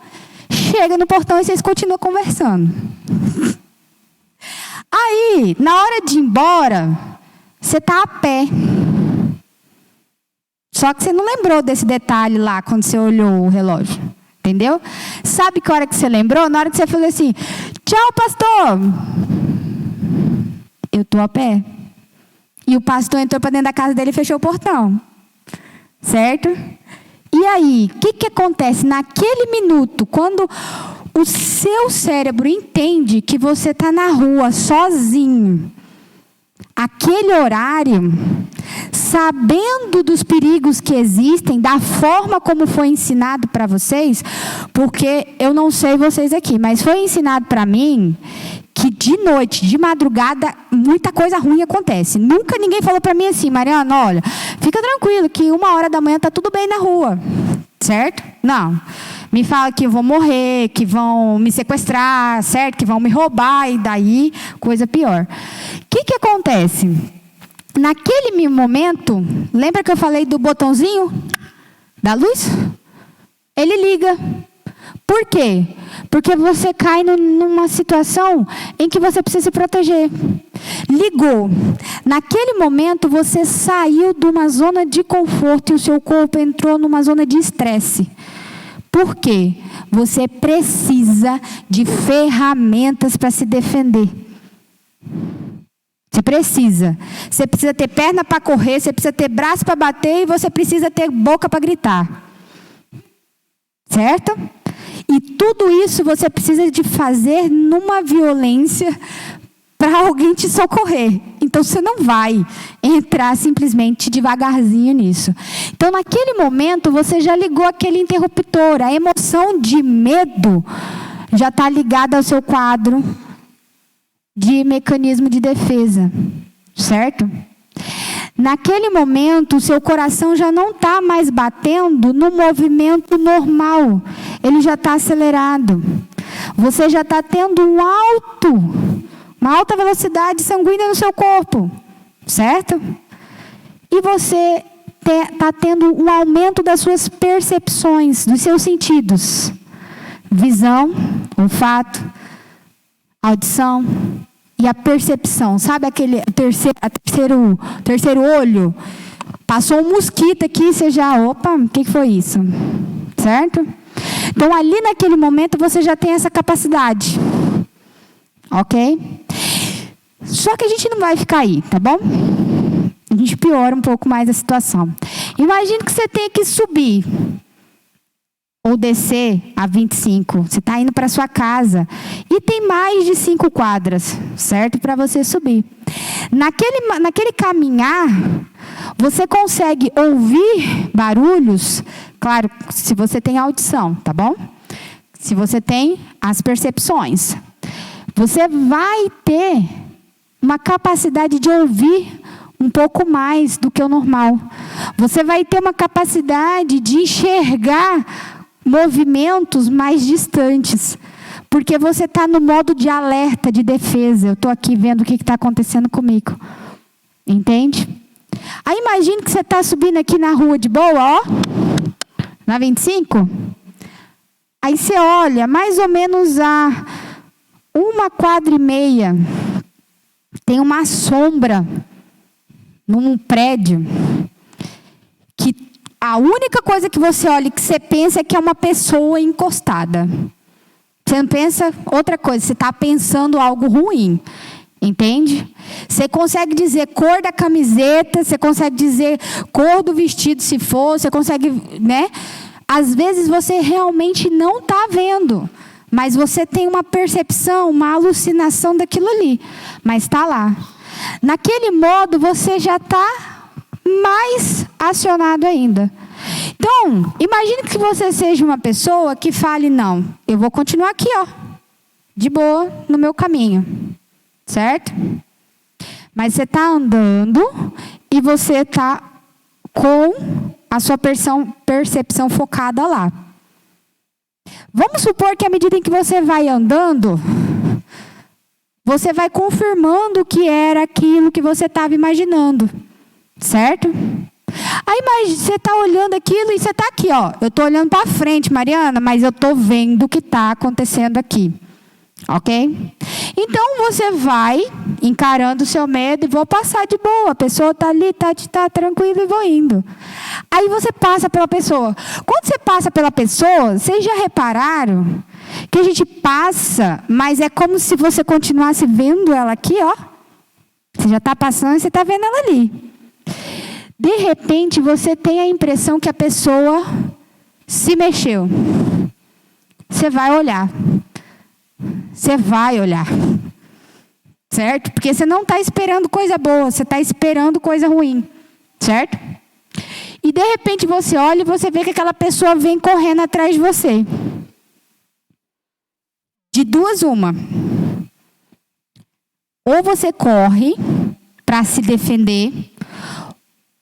chega no portão e vocês continuam conversando. Aí, na hora de ir embora, você está a pé. Só que você não lembrou desse detalhe lá quando você olhou o relógio. Entendeu? Sabe que hora que você lembrou? Na hora que você falou assim, tchau, pastor. Eu estou a pé. E o pastor entrou para dentro da casa dele e fechou o portão. Certo? E aí, o que acontece naquele minuto, quando o seu cérebro entende que você está na rua sozinho, aquele horário, sabendo dos perigos que existem, da forma como foi ensinado para vocês, porque eu não sei vocês aqui, mas foi ensinado para mim que de noite, de madrugada, muita coisa ruim acontece. Nunca ninguém falou para mim assim, Mariana, olha, fica tranquilo que 1h da manhã está tudo bem na rua, certo? Não. Me fala que eu vou morrer, que vão me sequestrar, certo? Que vão me roubar e daí coisa pior. O que acontece? Naquele momento, lembra que eu falei do botãozinho da luz? Ele liga. Por quê? Porque você cai numa situação em que você precisa se proteger. Ligou. Naquele momento, você saiu de uma zona de conforto e o seu corpo entrou numa zona de estresse. Por quê? Você precisa de ferramentas para se defender. Você precisa. Você precisa ter perna para correr, você precisa ter braço para bater e você precisa ter boca para gritar. Certo? E tudo isso você precisa de fazer numa violência para alguém te socorrer. Então você não vai entrar simplesmente devagarzinho nisso. Então naquele momento você já ligou aquele interruptor. A emoção de medo já está ligada ao seu quadro de mecanismo de defesa, certo? Naquele momento, o seu coração já não está mais batendo no movimento normal. Ele já está acelerado. Você já está tendo uma alta velocidade sanguínea no seu corpo, certo? E você está tendo um aumento das suas percepções, dos seus sentidos. Visão, olfato, audição e a percepção. Sabe aquele terceiro olho? Passou um mosquito aqui, você já, opa, o que foi isso? Certo? Então, ali naquele momento, você já tem essa capacidade. Ok? Só que a gente não vai ficar aí, tá bom? A gente piora um pouco mais a situação. Imagine que você tem que subir ou descer a 25. Você está indo para sua casa e tem mais de 5 quadras, certo? Para você subir. Naquele caminhar, você consegue ouvir barulhos, claro, se você tem audição, tá bom? Se você tem as percepções. Você vai ter uma capacidade de ouvir um pouco mais do que o normal. Você vai ter uma capacidade de enxergar movimentos mais distantes. Porque você está no modo de alerta, de defesa. Eu estou aqui vendo o que está acontecendo comigo. Entende? Aí imagine que você está subindo aqui na rua de boa, ó. Na 25. Aí você olha, mais ou menos a 1,5 quadra, tem uma sombra num prédio que a única coisa que você olha e que você pensa é que é uma pessoa encostada. Você não pensa outra coisa, você está pensando algo ruim. Entende? Você consegue dizer cor da camiseta, você consegue dizer cor do vestido se for, você consegue, né? Às vezes você realmente não está vendo, mas você tem uma percepção, uma alucinação daquilo ali. Mas está lá. Naquele modo, você já está mais acionado ainda. Então, imagine que você seja uma pessoa que fale, não, eu vou continuar aqui, ó, de boa, no meu caminho. Certo? Mas você está andando e você está com a sua percepção focada lá. Vamos supor que à medida em que você vai andando, você vai confirmando que era aquilo que você estava imaginando. Certo? Aí você está olhando aquilo e você está aqui, ó. Eu estou olhando para frente, Mariana, mas eu estou vendo o que está acontecendo aqui. Ok? Então você vai encarando o seu medo e vou passar de boa. A pessoa está ali, está tranquila e vou indo. Aí você passa pela pessoa. Quando você passa pela pessoa, vocês já repararam que a gente passa, mas é como se você continuasse vendo ela aqui, ó. Você já está passando e você está vendo ela ali. De repente você tem a impressão que a pessoa se mexeu. Você vai olhar. Você vai olhar. Certo? Porque você não está esperando coisa boa, você está esperando coisa ruim. Certo? E de repente você olha e você vê que aquela pessoa vem correndo atrás de você. De duas, uma. Ou você corre para se defender,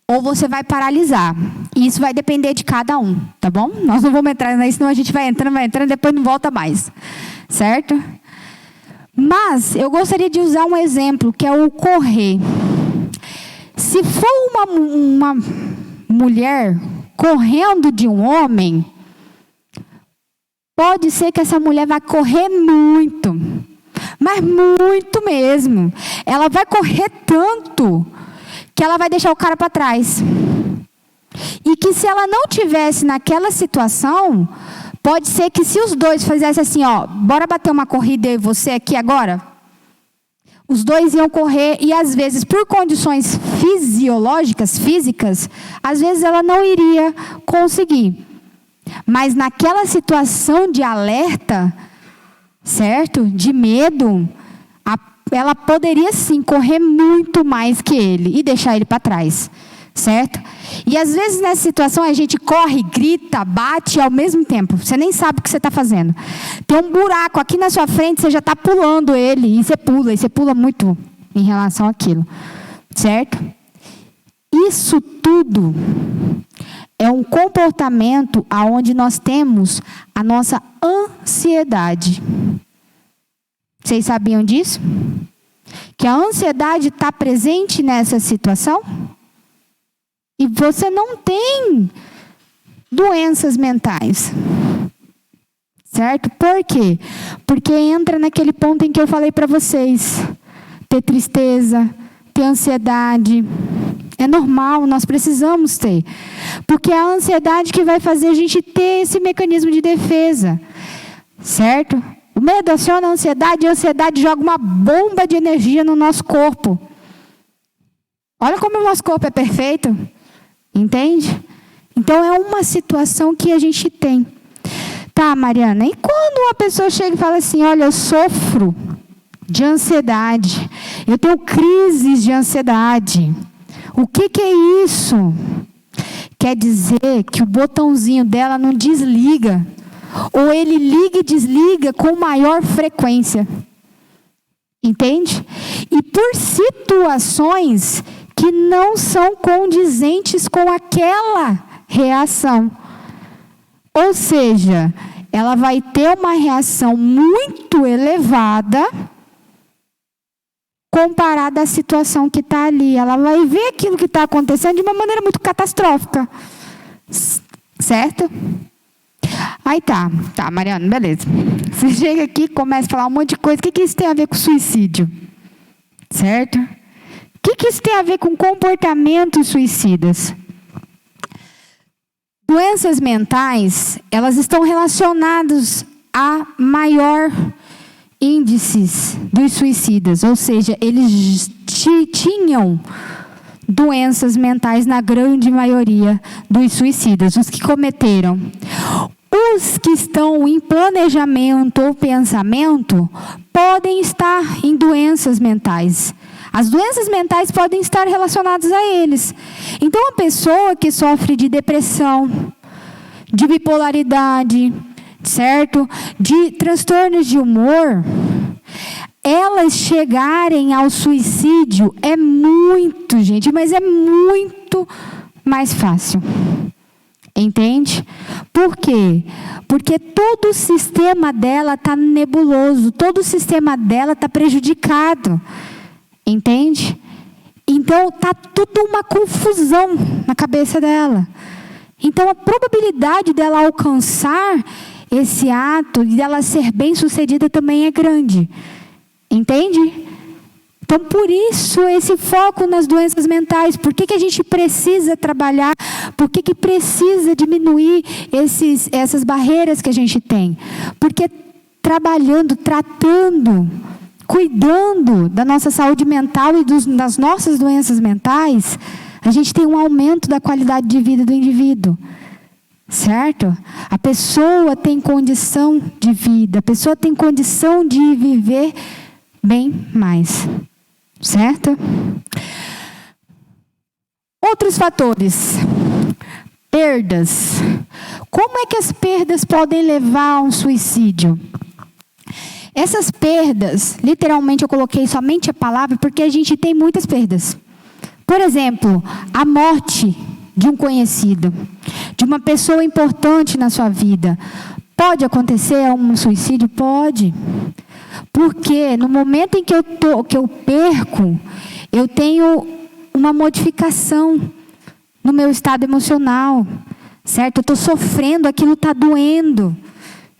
ou você vai paralisar. E isso vai depender de cada um, tá bom? Nós não vamos entrar nisso, senão a gente vai entrando, depois não volta mais. Certo? Mas eu gostaria de usar um exemplo, que é o correr. Se for uma mulher correndo de um homem, pode ser que essa mulher vai correr muito. Mas muito mesmo. Ela vai correr tanto que ela vai deixar o cara para trás. E que se ela não tivesse naquela situação, pode ser que se os dois fizessem assim, ó, bora bater uma corrida e você aqui agora, os dois iam correr e às vezes por condições físicas, às vezes ela não iria conseguir. Mas naquela situação de alerta, certo? De medo, ela poderia sim correr muito mais que ele e deixar ele para trás. Certo? E às vezes nessa situação a gente corre, grita, bate ao mesmo tempo. Você nem sabe o que você está fazendo. Tem um buraco aqui na sua frente, você já está pulando ele. E você pula muito em relação àquilo. Certo? Isso tudo é um comportamento onde nós temos a nossa ansiedade. Vocês sabiam disso? Que a ansiedade está presente nessa situação? E você não tem doenças mentais. Certo? Por quê? Porque entra naquele ponto em que eu falei para vocês. Ter tristeza, ter ansiedade, É normal, nós precisamos ter. Porque é a ansiedade que vai fazer a gente ter esse mecanismo de defesa. Certo? O medo aciona a ansiedade e a ansiedade joga uma bomba de energia no nosso corpo. Olha como o nosso corpo é perfeito. Entende? Então é uma situação que a gente tem. Tá, Mariana, e quando uma pessoa chega e fala assim, olha, eu sofro de ansiedade, eu tenho crises de ansiedade. O que é isso? Quer dizer que o botãozinho dela não desliga, ou ele liga e desliga com maior frequência. Entende? E por situações que não são condizentes com aquela reação. Ou seja, ela vai ter uma reação muito elevada comparada à situação que está ali. Ela vai ver aquilo que está acontecendo de uma maneira muito catastrófica. Certo? Aí tá, Mariana, beleza. Você chega aqui e começa a falar um monte de coisa. O que isso tem a ver com suicídio? Certo? O que isso tem a ver com comportamentos suicidas? Doenças mentais, elas estão relacionadas a maior índices dos suicidas. Ou seja, eles tinham doenças mentais na grande maioria dos suicidas, os que cometeram. Os que estão em planejamento ou pensamento podem estar em doenças mentais. As doenças mentais podem estar relacionadas a eles. Então, a pessoa que sofre de depressão, de bipolaridade, certo? De transtornos de humor, elas chegarem ao suicídio é muito, gente, mas é muito mais fácil. Entende? Por quê? Porque todo o sistema dela está nebuloso, todo o sistema dela está prejudicado. Entende? Então, está tudo uma confusão na cabeça dela. Então, a probabilidade dela alcançar esse ato e dela ser bem-sucedida também é grande. Entende? Então, por isso, esse foco nas doenças mentais. Por que a gente precisa trabalhar? Por que precisa diminuir essas barreiras que a gente tem? Porque trabalhando, tratando, cuidando da nossa saúde mental e das nossas doenças mentais, a gente tem um aumento da qualidade de vida do indivíduo. Certo? A pessoa tem condição de vida, a pessoa tem condição de viver bem mais. Certo? Outros fatores. Perdas. Como é que as perdas podem levar a um suicídio? Essas perdas, literalmente eu coloquei somente a palavra porque a gente tem muitas perdas. Por exemplo, a morte de um conhecido, de uma pessoa importante na sua vida. Pode acontecer um suicídio? Pode. Porque no momento em que eu perco, eu tenho uma modificação no meu estado emocional. Certo? Eu estou sofrendo, aquilo está doendo.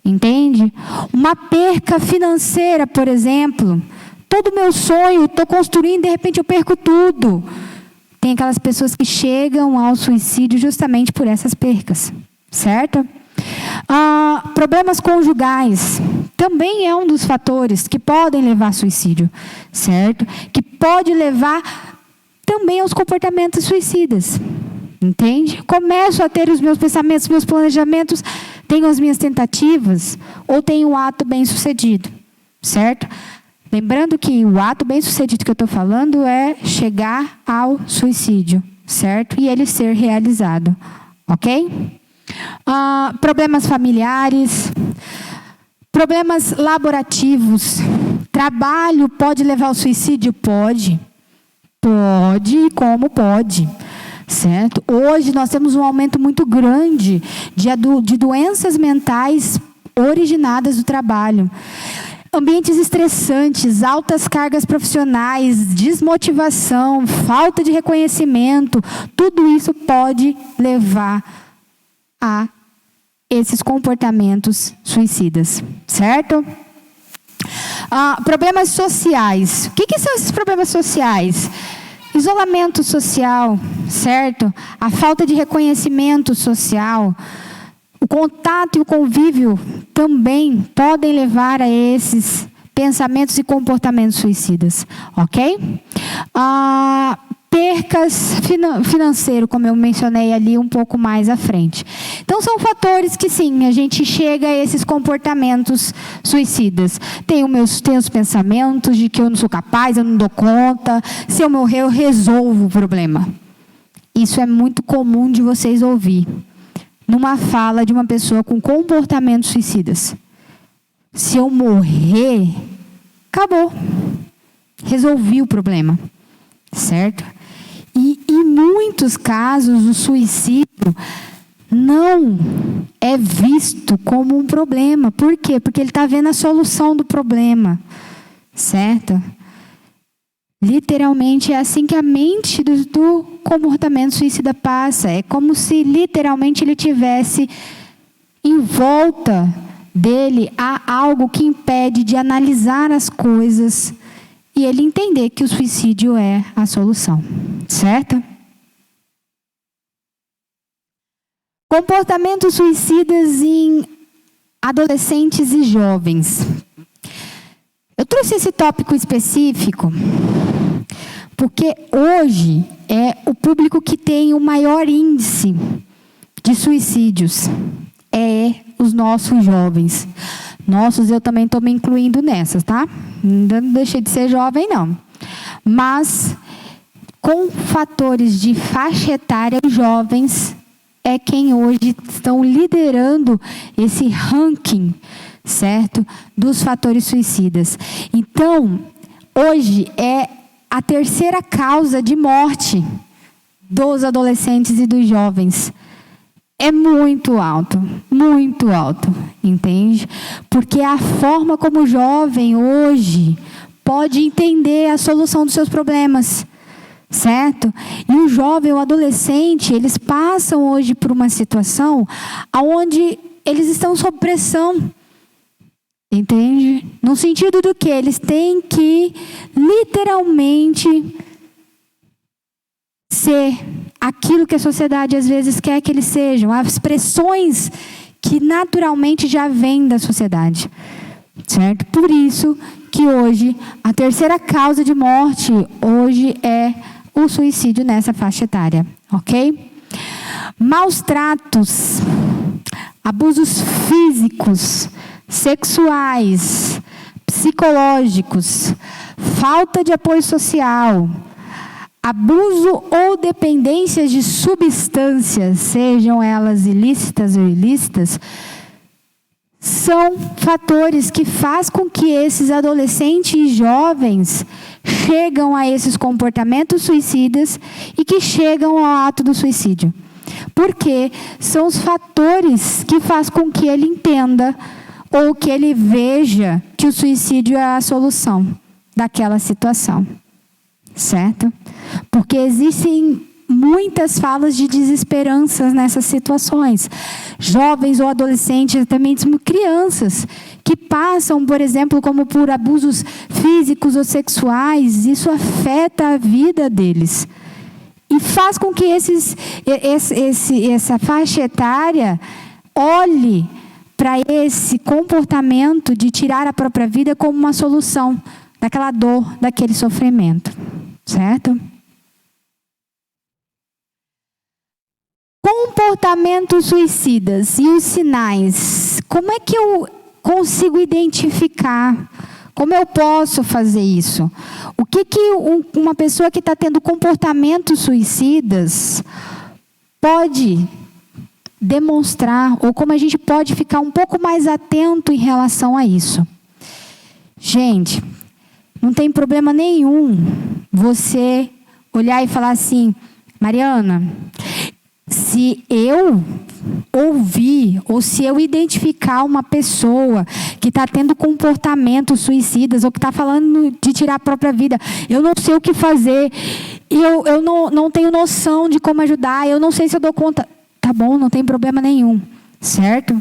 Entende? Uma perca financeira, por exemplo. Todo o meu sonho, estou construindo, de repente eu perco tudo. Tem aquelas pessoas que chegam ao suicídio justamente por essas percas. Certo? Problemas conjugais. Também é um dos fatores que podem levar a suicídio. Certo? Que pode levar também aos comportamentos suicidas. Entende? Começo a ter os meus pensamentos, meus planejamentos, tenho as minhas tentativas, ou tenho um ato bem-sucedido, certo? Lembrando que o ato bem-sucedido que eu estou falando é chegar ao suicídio, certo? E ele ser realizado, ok? Problemas familiares, problemas laborativos. Trabalho pode levar ao suicídio? Pode. Pode, como pode. Certo? Hoje nós temos um aumento muito grande de doenças mentais originadas do trabalho. Ambientes estressantes, altas cargas profissionais, desmotivação, falta de reconhecimento, tudo isso pode levar a esses comportamentos suicidas. Certo? Problemas sociais. O que são esses problemas sociais? Isolamento social, certo? A falta de reconhecimento social, o contato e o convívio também podem levar a esses pensamentos e comportamentos suicidas, ok? Percas financeiras, como eu mencionei ali um pouco mais à frente. Então, são fatores que, sim, a gente chega a esses comportamentos suicidas. Tem os pensamentos de que eu não sou capaz, eu não dou conta, se eu morrer, eu resolvo o problema. Isso é muito comum de vocês ouvir numa fala de uma pessoa com comportamentos suicidas. Se eu morrer, acabou. Resolvi o problema. Certo? E em muitos casos, o suicídio não é visto como um problema. Por quê? Porque ele está vendo a solução do problema. Certo? Literalmente, é assim que a mente do comportamento suicida passa. É como se, literalmente, ele tivesse em volta dele há algo que impede de analisar as coisas e ele entender que o suicídio é a solução. Certo? Comportamentos suicidas em adolescentes e jovens. Eu trouxe esse tópico específico porque hoje é o público que tem o maior índice de suicídios. É os nossos jovens. Nossos, eu também estou me incluindo nessas, tá? Ainda não deixei de ser jovem, não. Mas, com fatores de faixa etária, os jovens é quem hoje estão liderando esse ranking, certo? Dos fatores suicidas. Então, hoje é a terceira causa de morte dos adolescentes e dos jovens. É muito alto, entende? Porque a forma como o jovem hoje pode entender a solução dos seus problemas, certo? E o jovem, o adolescente, eles passam hoje por uma situação onde eles estão sob pressão, entende? No sentido do que eles têm que literalmente ser aquilo que a sociedade às vezes quer que eles sejam, as pressões que naturalmente já vêm da sociedade, certo? Por isso que hoje a terceira causa de morte hoje é o suicídio nessa faixa etária, ok? Maus tratos, abusos físicos, sexuais, psicológicos, falta de apoio social, abuso ou dependências de substâncias, sejam elas ilícitas ou ilícitas, são fatores que fazem com que esses adolescentes e jovens chegam a esses comportamentos suicidas e que chegam ao ato do suicídio. Porque são os fatores que fazem com que ele entenda ou que ele veja que o suicídio é a solução daquela situação. Certo? Porque existem muitas falas de desesperanças nessas situações. Jovens ou adolescentes, até mesmo crianças, que passam, por exemplo, como por abusos físicos ou sexuais, isso afeta a vida deles. E faz com que essa faixa etária olhe para esse comportamento de tirar a própria vida como uma solução daquela dor, daquele sofrimento. Certo? Comportamentos suicidas e os sinais. Como é que eu consigo identificar? Como eu posso fazer isso? O que uma pessoa que está tendo comportamentos suicidas pode demonstrar? Ou como a gente pode ficar um pouco mais atento em relação a isso? Gente, não tem problema nenhum você olhar e falar assim: Mariana, se eu ouvir ou se eu identificar uma pessoa que está tendo comportamentos suicidas ou que está falando de tirar a própria vida, eu não sei o que fazer, eu não tenho noção de como ajudar, eu não sei se eu dou conta. Tá bom, não tem problema nenhum, certo?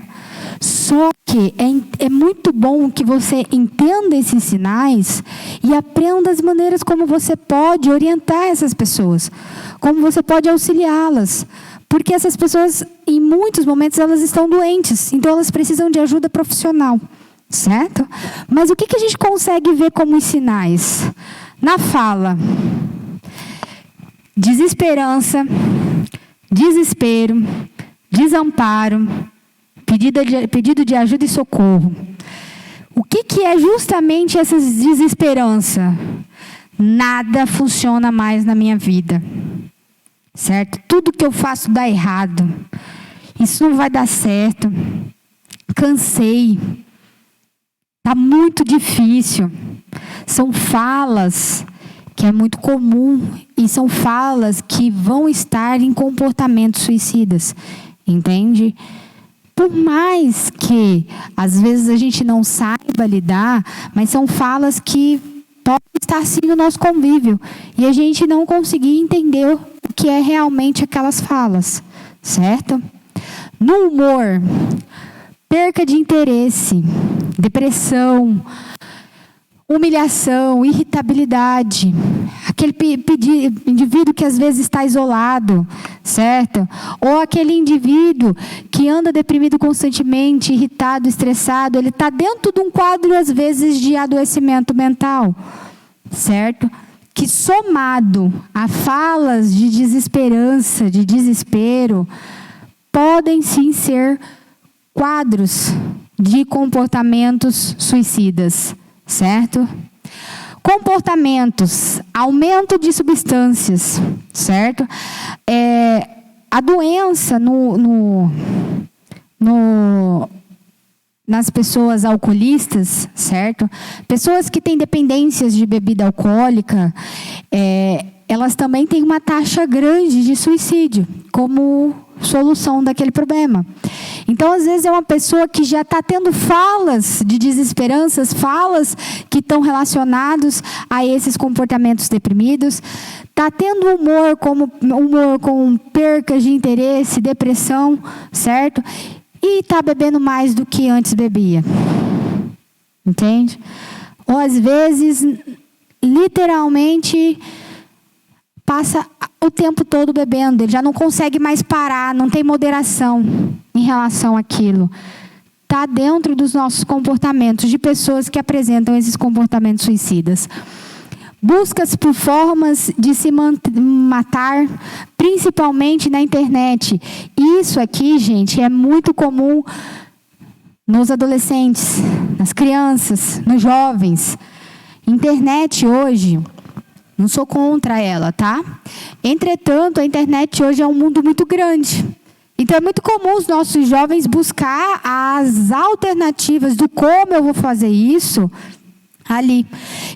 Só que é muito bom que você entenda esses sinais e aprenda as maneiras como você pode orientar essas pessoas, como você pode auxiliá-las. Porque essas pessoas, em muitos momentos, elas estão doentes, então elas precisam de ajuda profissional, certo? Mas o que a gente consegue ver como sinais? Na fala, desesperança, desespero, desamparo, pedido de ajuda e socorro. O que é justamente essa desesperança? Nada funciona mais na minha vida. Certo? Tudo que eu faço dá errado. Isso não vai dar certo. Cansei. Está muito difícil. São falas que é muito comum e são falas que vão estar em comportamentos suicidas. Entende? Por mais que às vezes a gente não saiba lidar, mas são falas que podem estar assim no nosso convívio e a gente não conseguir entender o que é realmente aquelas falas, certo? No humor, perca de interesse, depressão, humilhação, irritabilidade, aquele indivíduo que às vezes está isolado, certo? Ou aquele indivíduo que anda deprimido constantemente, irritado, estressado, ele está dentro de um quadro às vezes de adoecimento mental, certo? Que somado a falas de desesperança, de desespero, podem sim ser quadros de comportamentos suicidas, certo? Comportamentos, aumento de substâncias, certo? A doença nas pessoas alcoolistas, certo? Pessoas que têm dependências de bebida alcoólica, elas também têm uma taxa grande de suicídio, como solução daquele problema. Então, às vezes, é uma pessoa que já está tendo falas de desesperanças, falas que estão relacionados a esses comportamentos deprimidos, está tendo humor com percas de interesse, depressão, certo? E está bebendo mais do que antes bebia. Entende? Ou às vezes, literalmente, passa o tempo todo bebendo. Ele já não consegue mais parar, não tem moderação em relação àquilo. Está dentro dos nossos comportamentos, de pessoas que apresentam esses comportamentos suicidas. Buscas por formas de se matar, principalmente na internet. Isso aqui, gente, é muito comum nos adolescentes, nas crianças, nos jovens. Internet hoje, não sou contra ela, tá? Entretanto, a internet hoje é um mundo muito grande. Então, é muito comum os nossos jovens buscar as alternativas do como eu vou fazer isso ali.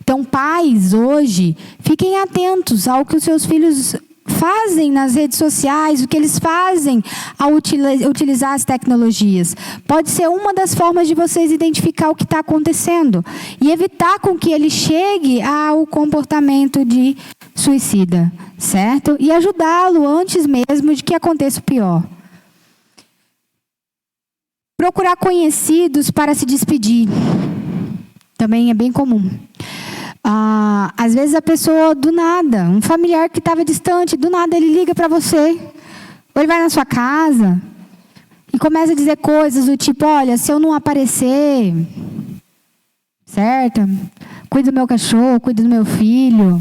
Então, pais, hoje, fiquem atentos ao que os seus filhos fazem nas redes sociais, o que eles fazem ao utilizar as tecnologias. Pode ser uma das formas de vocês identificar o que está acontecendo e evitar com que ele chegue ao comportamento de suicida, certo? E ajudá-lo antes mesmo de que aconteça o pior. Procurar conhecidos para se despedir. Também é bem comum. Às vezes a pessoa, do nada, um familiar que estava distante, do nada ele liga para você. Ou ele vai na sua casa e começa a dizer coisas do tipo, olha, se eu não aparecer, certo? Cuida do meu cachorro, cuida do meu filho.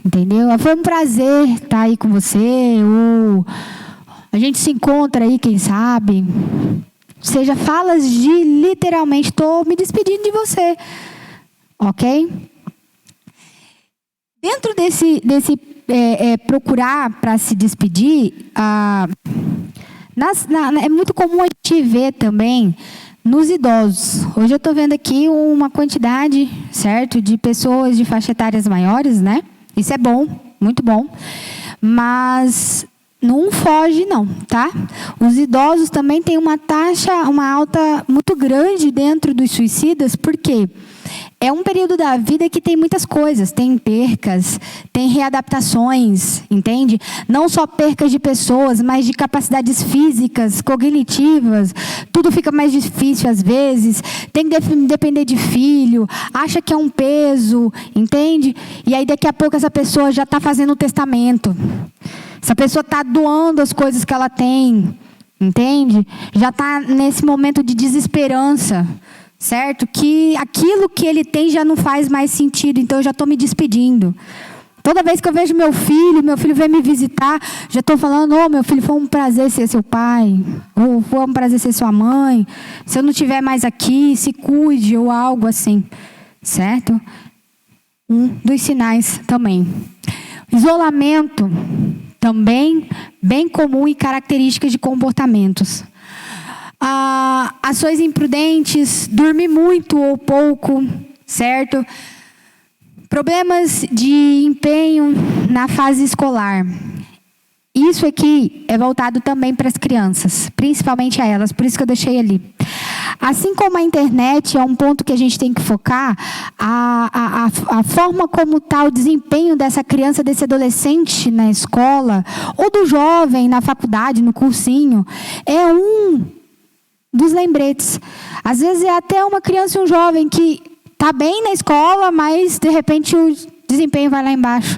Entendeu? Foi um prazer estar aí com você. Ou a gente se encontra aí, quem sabe. Ou seja, falas de literalmente, estou me despedindo de você. Ok? Dentro desse procurar para se despedir, é muito comum a gente ver também nos idosos. Hoje eu estou vendo aqui uma quantidade, certo, de pessoas de faixa etárias maiores, né? Isso é bom, muito bom. Mas não foge não, tá? Os idosos também têm uma alta muito grande dentro dos suicidas, porque é um período da vida que tem muitas coisas, tem percas, tem readaptações, entende? Não só percas de pessoas, mas de capacidades físicas, cognitivas. Tudo fica mais difícil às vezes. Tem que depender de filho, acha que é um peso, entende? E aí daqui a pouco essa pessoa já está fazendo o testamento. Essa pessoa está doando as coisas que ela tem, entende? Já está nesse momento de desesperança. Certo? Que aquilo que ele tem já não faz mais sentido, então eu já estou me despedindo. Toda vez que eu vejo meu filho vem me visitar, já estou falando, meu filho, foi um prazer ser seu pai, ou foi um prazer ser sua mãe, se eu não estiver mais aqui, se cuide, ou algo assim, certo? Um dos sinais também. Isolamento, também bem comum e características de comportamentos. Ações imprudentes, dormir muito ou pouco, certo? Problemas de empenho na fase escolar. Isso aqui é voltado também para as crianças, principalmente a elas, por isso que eu deixei ali. Assim como a internet é um ponto que a gente tem que focar, a forma como está o desempenho dessa criança, desse adolescente na escola, ou do jovem na faculdade, no cursinho, é um dos lembretes. Às vezes é até uma criança e um jovem que está bem na escola, mas de repente o desempenho vai lá embaixo,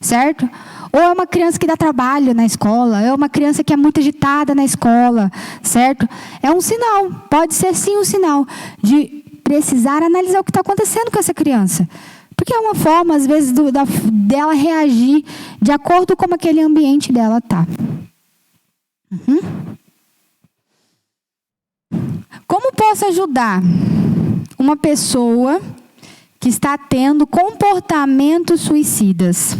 certo? Ou é uma criança que dá trabalho na escola, é uma criança que é muito agitada na escola, certo? É um sinal, pode ser sim um sinal de precisar analisar o que está acontecendo com essa criança. Porque é uma forma, às vezes, dela reagir de acordo com como aquele ambiente dela está. Como posso ajudar uma pessoa que está tendo comportamentos suicidas?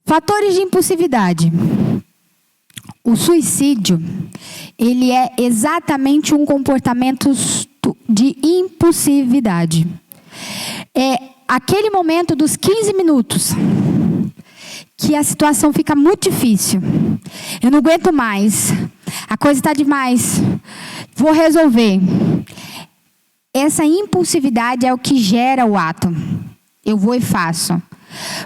Fatores de impulsividade. O suicídio, ele é exatamente um comportamento de impulsividade. É aquele momento dos 15 minutos que a situação fica muito difícil. Eu não aguento mais. A coisa está demais. Vou resolver. Essa impulsividade é o que gera o ato. Eu vou e faço.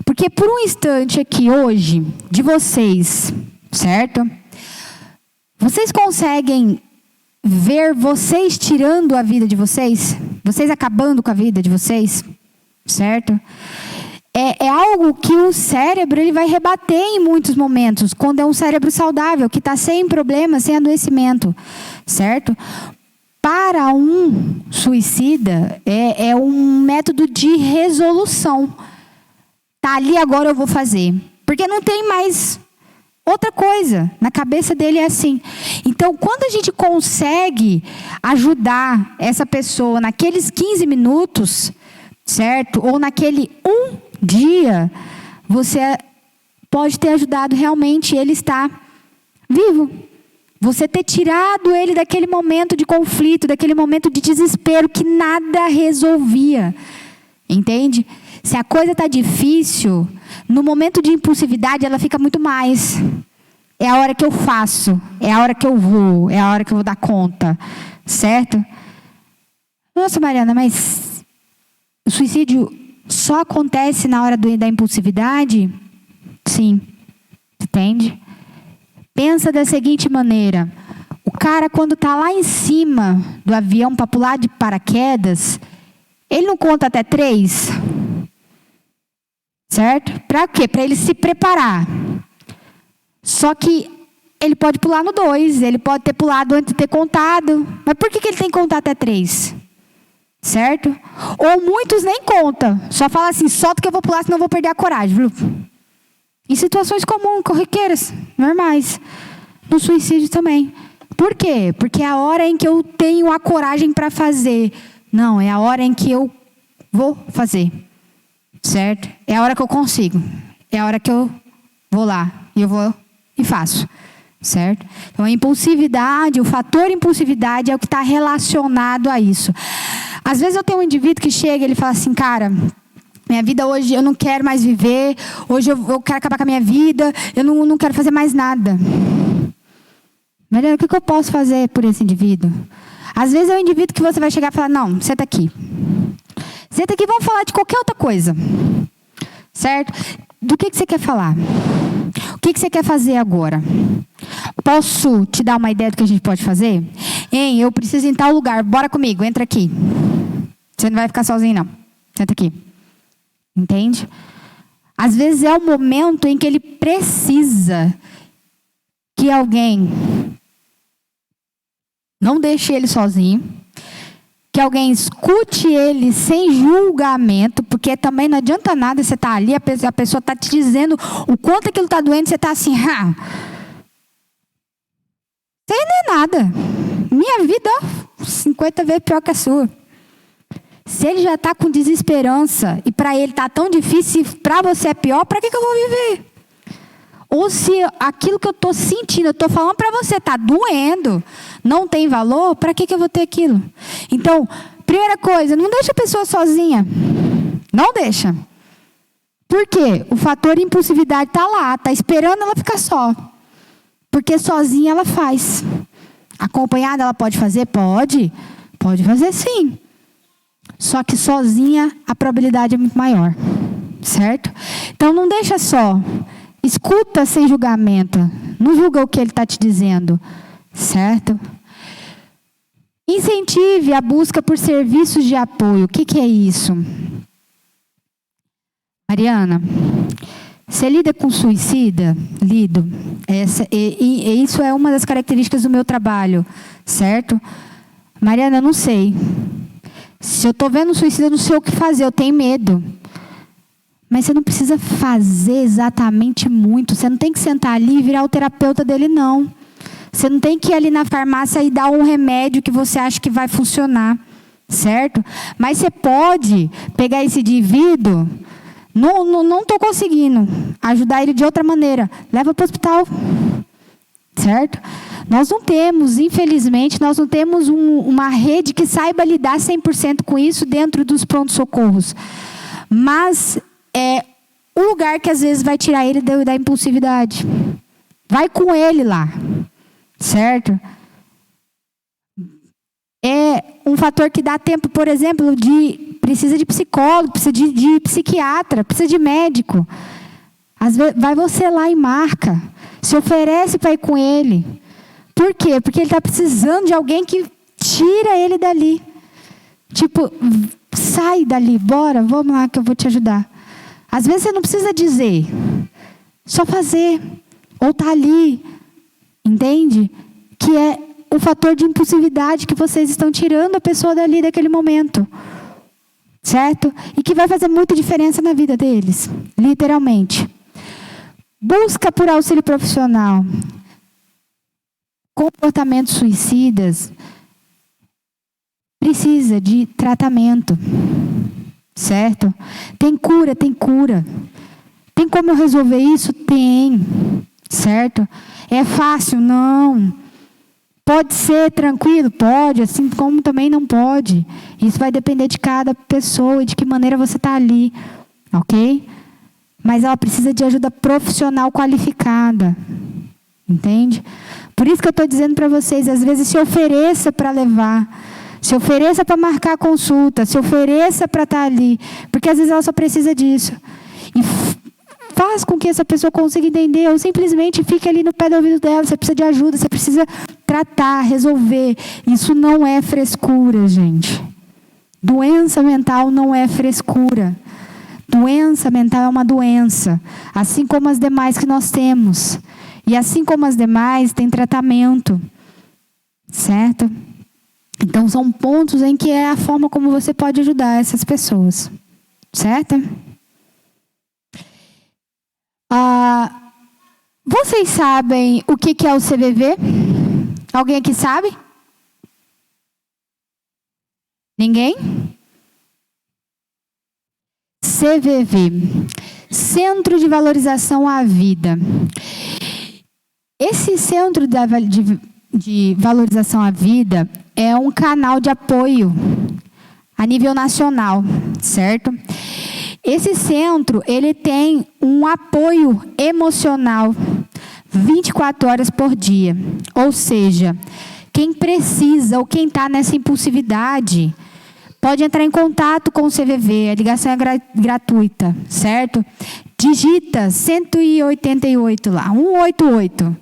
Porque por um instante aqui hoje, de vocês, certo? Vocês conseguem ver vocês tirando a vida de vocês? Vocês acabando com a vida de vocês? Certo? É algo que o cérebro ele vai rebater em muitos momentos, quando é um cérebro saudável, que está sem problema, sem adoecimento, certo? Para um suicida, é um método de resolução. Tá ali, agora eu vou fazer. Porque não tem mais outra coisa. Na cabeça dele é assim. Então, quando a gente consegue ajudar essa pessoa naqueles 15 minutos, certo? Ou naquele um dia, você pode ter ajudado realmente ele estar vivo. Você ter tirado ele daquele momento de conflito, daquele momento de desespero que nada resolvia. Entende? Se a coisa está difícil, no momento de impulsividade ela fica muito mais. É a hora que eu faço, é a hora que eu vou, é a hora que eu vou dar conta. Certo? Nossa, Mariana, mas o suicídio só acontece na hora da impulsividade? Sim. Entende? Pensa da seguinte maneira. O cara, quando está lá em cima do avião para pular de paraquedas, ele não conta até 3? Certo? Para quê? Para ele se preparar. Só que ele pode pular no 2, ele pode ter pulado antes de ter contado. Mas por que ele tem que contar até 3? Certo? Ou muitos nem contam. Só fala assim, solta que eu vou pular, senão eu vou perder a coragem. Em situações comuns, corriqueiras, normais. No suicídio também. Por quê? Porque é a hora em que eu tenho a coragem para fazer. Não, é a hora em que eu vou fazer. Certo? É a hora que eu consigo. É a hora que eu vou lá. E eu vou e faço. Certo? Então a impulsividade, o fator impulsividade é o que está relacionado a isso. Às vezes eu tenho um indivíduo que chega e ele fala assim, cara, minha vida hoje eu não quero mais viver, hoje eu quero acabar com a minha vida, eu não quero fazer mais nada. Melhor, o que eu posso fazer por esse indivíduo? Às vezes é um indivíduo que você vai chegar e falar, não, senta aqui. Senta aqui, vamos falar de qualquer outra coisa. Certo? Do que você quer falar? O que você quer fazer agora? Posso te dar uma ideia do que a gente pode fazer? Hein, eu preciso ir em tal lugar. Bora comigo, entra aqui. Você não vai ficar sozinho, não. Senta aqui. Entende? Às vezes é o momento em que ele precisa que alguém não deixe ele sozinho, que alguém escute ele sem julgamento, porque também não adianta nada você estar ali, a pessoa está te dizendo o quanto aquilo está doendo, você está assim, isso aí não é nada. Minha vida, 50 vezes pior que a sua. Se ele já está com desesperança e para ele está tão difícil, e para você é pior, para que eu vou viver? Ou se aquilo que eu estou sentindo, eu estou falando para você, está doendo, não tem valor, para que eu vou ter aquilo? Então, primeira coisa, não deixa a pessoa sozinha. Não deixa. Por quê? O fator impulsividade está lá, está esperando ela ficar só. Porque sozinha ela faz. Acompanhada ela pode fazer? Pode. Pode fazer sim. Só que sozinha a probabilidade é muito maior. Certo? Então não deixa só. Escuta sem julgamento. Não julga o que ele está te dizendo. Certo? Incentive a busca por serviços de apoio. O que é isso? Mariana, você lida com suicida? Lido. Isso é uma das características do meu trabalho. Certo? Mariana, eu não sei. Se eu estou vendo um suicida, eu não sei o que fazer. Eu tenho medo. Mas você não precisa fazer exatamente muito. Você não tem que sentar ali e virar o terapeuta dele, não. Você não tem que ir ali na farmácia e dar um remédio que você acha que vai funcionar. Certo? Mas você pode pegar esse indivíduo. Não estou conseguindo ajudar ele de outra maneira. Leva para o hospital. Certo? Nós não temos, infelizmente, nós não temos uma rede que saiba lidar 100% com isso dentro dos prontos-socorros. Mas é o lugar que às vezes vai tirar ele da impulsividade. Vai com ele lá. Certo? É um fator que dá tempo, por exemplo, precisa de psicólogo, precisa de psiquiatra, precisa de médico. Às vezes, vai você lá e marca. Se oferece para ir com ele. Por quê? Porque ele está precisando de alguém que tira ele dali. Tipo, sai dali, bora, vamos lá que eu vou te ajudar. Às vezes você não precisa dizer. Só fazer. Ou tá ali. Entende? Que é o fator de impulsividade que vocês estão tirando a pessoa dali daquele momento. Certo? E que vai fazer muita diferença na vida deles. Literalmente. Busca por auxílio profissional. Comportamentos suicidas precisa de tratamento. Certo? Tem cura, tem cura. Tem como eu resolver isso? Tem. Certo? É fácil? Não. Pode ser tranquilo? Pode, assim como também não pode. Isso vai depender de cada pessoa e de que maneira você está ali. Ok? Mas ela precisa de ajuda profissional qualificada. Entende? Por isso que eu estou dizendo para vocês, às vezes se ofereça para levar. Se ofereça para marcar a consulta. Se ofereça para estar ali. Porque às vezes ela só precisa disso. E faz com que essa pessoa consiga entender. Ou simplesmente fique ali no pé do ouvido dela. Você precisa de ajuda. Você precisa tratar, resolver. Isso não é frescura, gente. Doença mental não é frescura. Doença mental é uma doença. Assim como as demais que nós temos. E assim como as demais, tem tratamento. Certo? Então, são pontos em que é a forma como você pode ajudar essas pessoas. Certo? Vocês sabem o que é o CVV? Alguém aqui sabe? Ninguém? CVV. Centro de Valorização à Vida. Esse Centro de Valorização à Vida é um canal de apoio a nível nacional, certo? Esse centro, ele tem um apoio emocional 24 horas por dia. Ou seja, quem precisa ou quem está nessa impulsividade pode entrar em contato com o CVV, a ligação é gratuita, certo? Digita 188 lá, 188.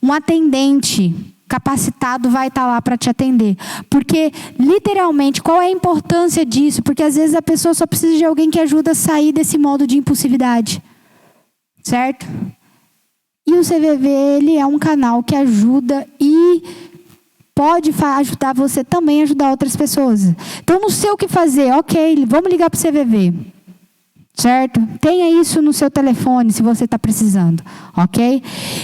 Um atendente capacitado vai estar lá para te atender. Porque, literalmente, qual é a importância disso? Porque, às vezes, a pessoa só precisa de alguém que ajuda a sair desse modo de impulsividade. Certo? E o CVV, ele é um canal que ajuda e pode ajudar você também a ajudar outras pessoas. Então, não sei o que fazer. Ok, vamos ligar para o CVV. Certo? Tenha isso no seu telefone, se você está precisando. Ok?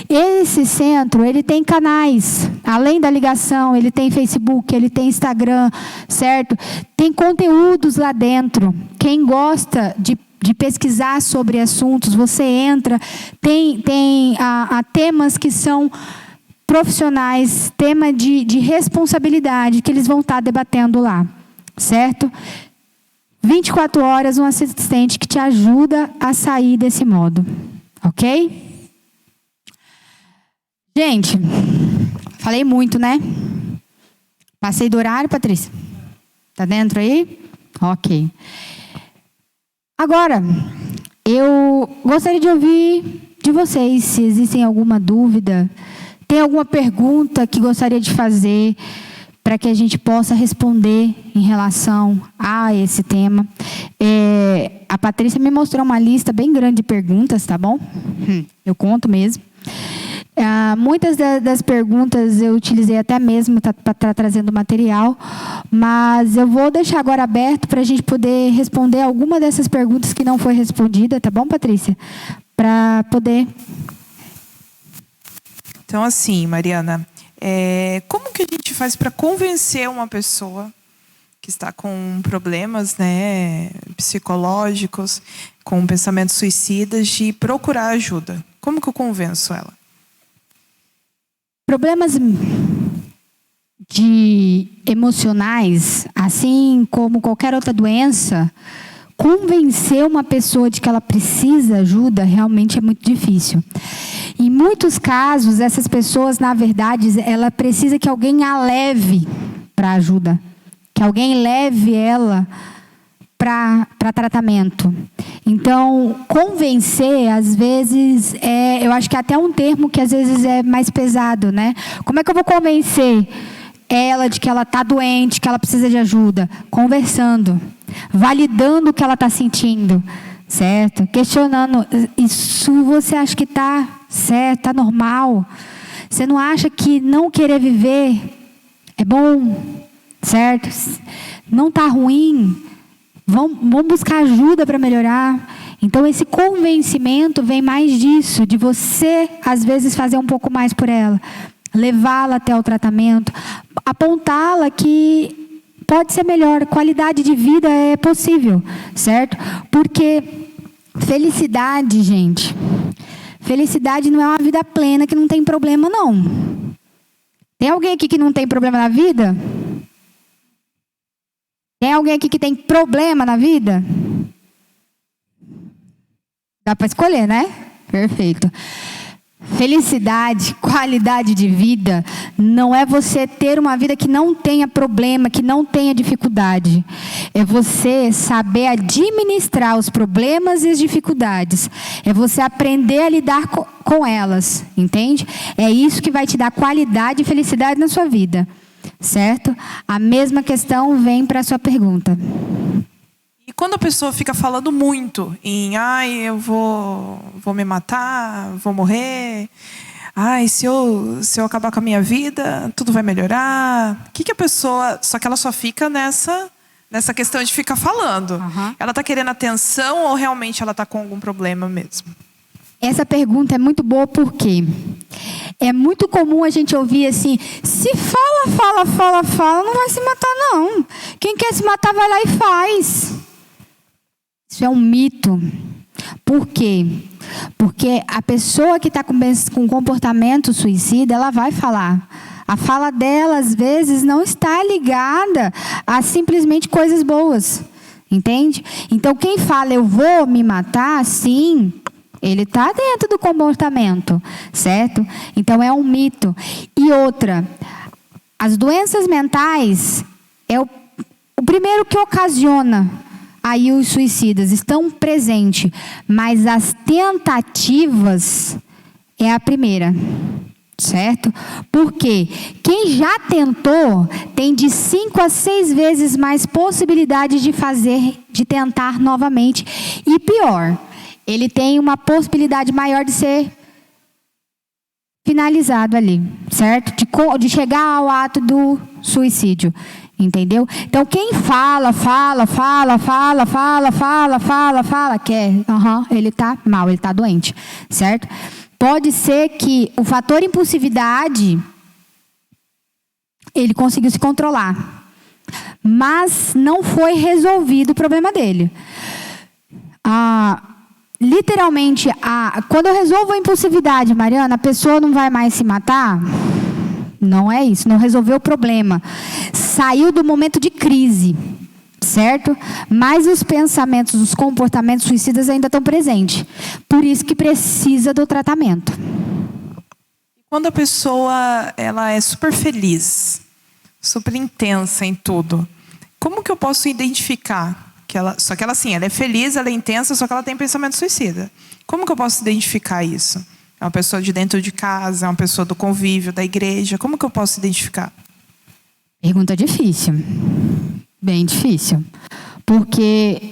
Esse centro, ele tem canais. Além da ligação, ele tem Facebook, ele tem Instagram. Certo? Tem conteúdos lá dentro. Quem gosta de pesquisar sobre assuntos, você entra. Tem temas que são profissionais, tema de responsabilidade, que eles vão estar debatendo lá. Certo? 24 horas, um assistente que te ajuda a sair desse modo. Ok? Gente, falei muito, né? Passei do horário, Patrícia? Tá dentro aí? Ok. Agora, eu gostaria de ouvir de vocês, se existem alguma dúvida, tem alguma pergunta que gostaria de fazer, para que a gente possa responder em relação a esse tema. A Patrícia me mostrou uma lista bem grande de perguntas, tá bom? Eu conto mesmo. Muitas das perguntas eu utilizei até mesmo para estar trazendo material, mas eu vou deixar agora aberto para a gente poder responder alguma dessas perguntas que não foi respondida, tá bom, Patrícia? Para poder... Então, assim, Mariana... como que a gente faz para convencer uma pessoa que está com problemas, né, psicológicos, com pensamentos suicidas, de procurar ajuda? Como que eu convenço ela? Problemas emocionais, assim como qualquer outra doença, convencer uma pessoa de que ela precisa de ajuda realmente é muito difícil. Em muitos casos, essas pessoas, na verdade, ela precisa que alguém a leve para ajuda, que alguém leve ela para tratamento. Então, convencer, às vezes, eu acho que é até um termo que às vezes é mais pesado, né? Como é que eu vou convencer ela de que ela está doente, que ela precisa de ajuda? Conversando, validando o que ela está sentindo, certo? Questionando, isso você acha que está certo, está normal? Você não acha que não querer viver é bom, certo? Não está ruim? Vamos buscar ajuda para melhorar. Então, esse convencimento vem mais disso, de você, às vezes, fazer um pouco mais por ela. Levá-la até o tratamento. Apontá-la que pode ser melhor. Qualidade de vida é possível, certo? Porque felicidade, gente... Felicidade não é uma vida plena que não tem problema, não. Tem alguém aqui que não tem problema na vida? Tem alguém aqui que tem problema na vida? Dá para escolher, né? Perfeito. Felicidade, qualidade de vida, não é você ter uma vida que não tenha problema, que não tenha dificuldade. É você saber administrar os problemas e as dificuldades. É você aprender a lidar com elas, entende? É isso que vai te dar qualidade e felicidade na sua vida, certo? A mesma questão vem para a sua pergunta. E quando a pessoa fica falando muito em eu vou me matar, vou morrer, se eu acabar com a minha vida, tudo vai melhorar. O que a pessoa... Só que ela só fica nessa questão de ficar falando. Uhum. Ela está querendo atenção ou realmente ela está com algum problema mesmo? Essa pergunta é muito boa porque é muito comum a gente ouvir assim, se fala, não vai se matar não. Quem quer se matar vai lá e faz. Isso é um mito. Por quê? Porque a pessoa que está com comportamento suicida, ela vai falar. A fala dela, às vezes, não está ligada a simplesmente coisas boas. Entende? Então, quem fala, eu vou me matar, sim, ele está dentro do comportamento, certo? Então, é um mito. E outra, as doenças mentais é o primeiro que ocasiona aí os suicidas estão presentes, mas as tentativas é a primeira, certo? Porque quem já tentou tem de 5 a 6 vezes mais possibilidade de tentar novamente. E pior, ele tem uma possibilidade maior de ser finalizado ali, certo? De chegar ao ato do suicídio. Entendeu? Então, quem fala, ele está mal, ele está doente, certo? Pode ser que o fator impulsividade, ele conseguiu se controlar, mas não foi resolvido o problema dele. Literalmente, quando eu resolvo a impulsividade, Mariana, a pessoa não vai mais se matar? Não é isso, não resolveu o problema. Saiu do momento de crise, certo? Mas os pensamentos, os comportamentos suicidas ainda estão presentes. Por isso que precisa do tratamento. Quando a pessoa ela é super feliz, super intensa em tudo, como que eu posso identificar que ela é feliz, ela é intensa, só que ela tem pensamento suicida? Como que eu posso identificar isso? É uma pessoa de dentro de casa, é uma pessoa do convívio, da igreja. Como que eu posso identificar? Pergunta difícil. Bem difícil. Porque,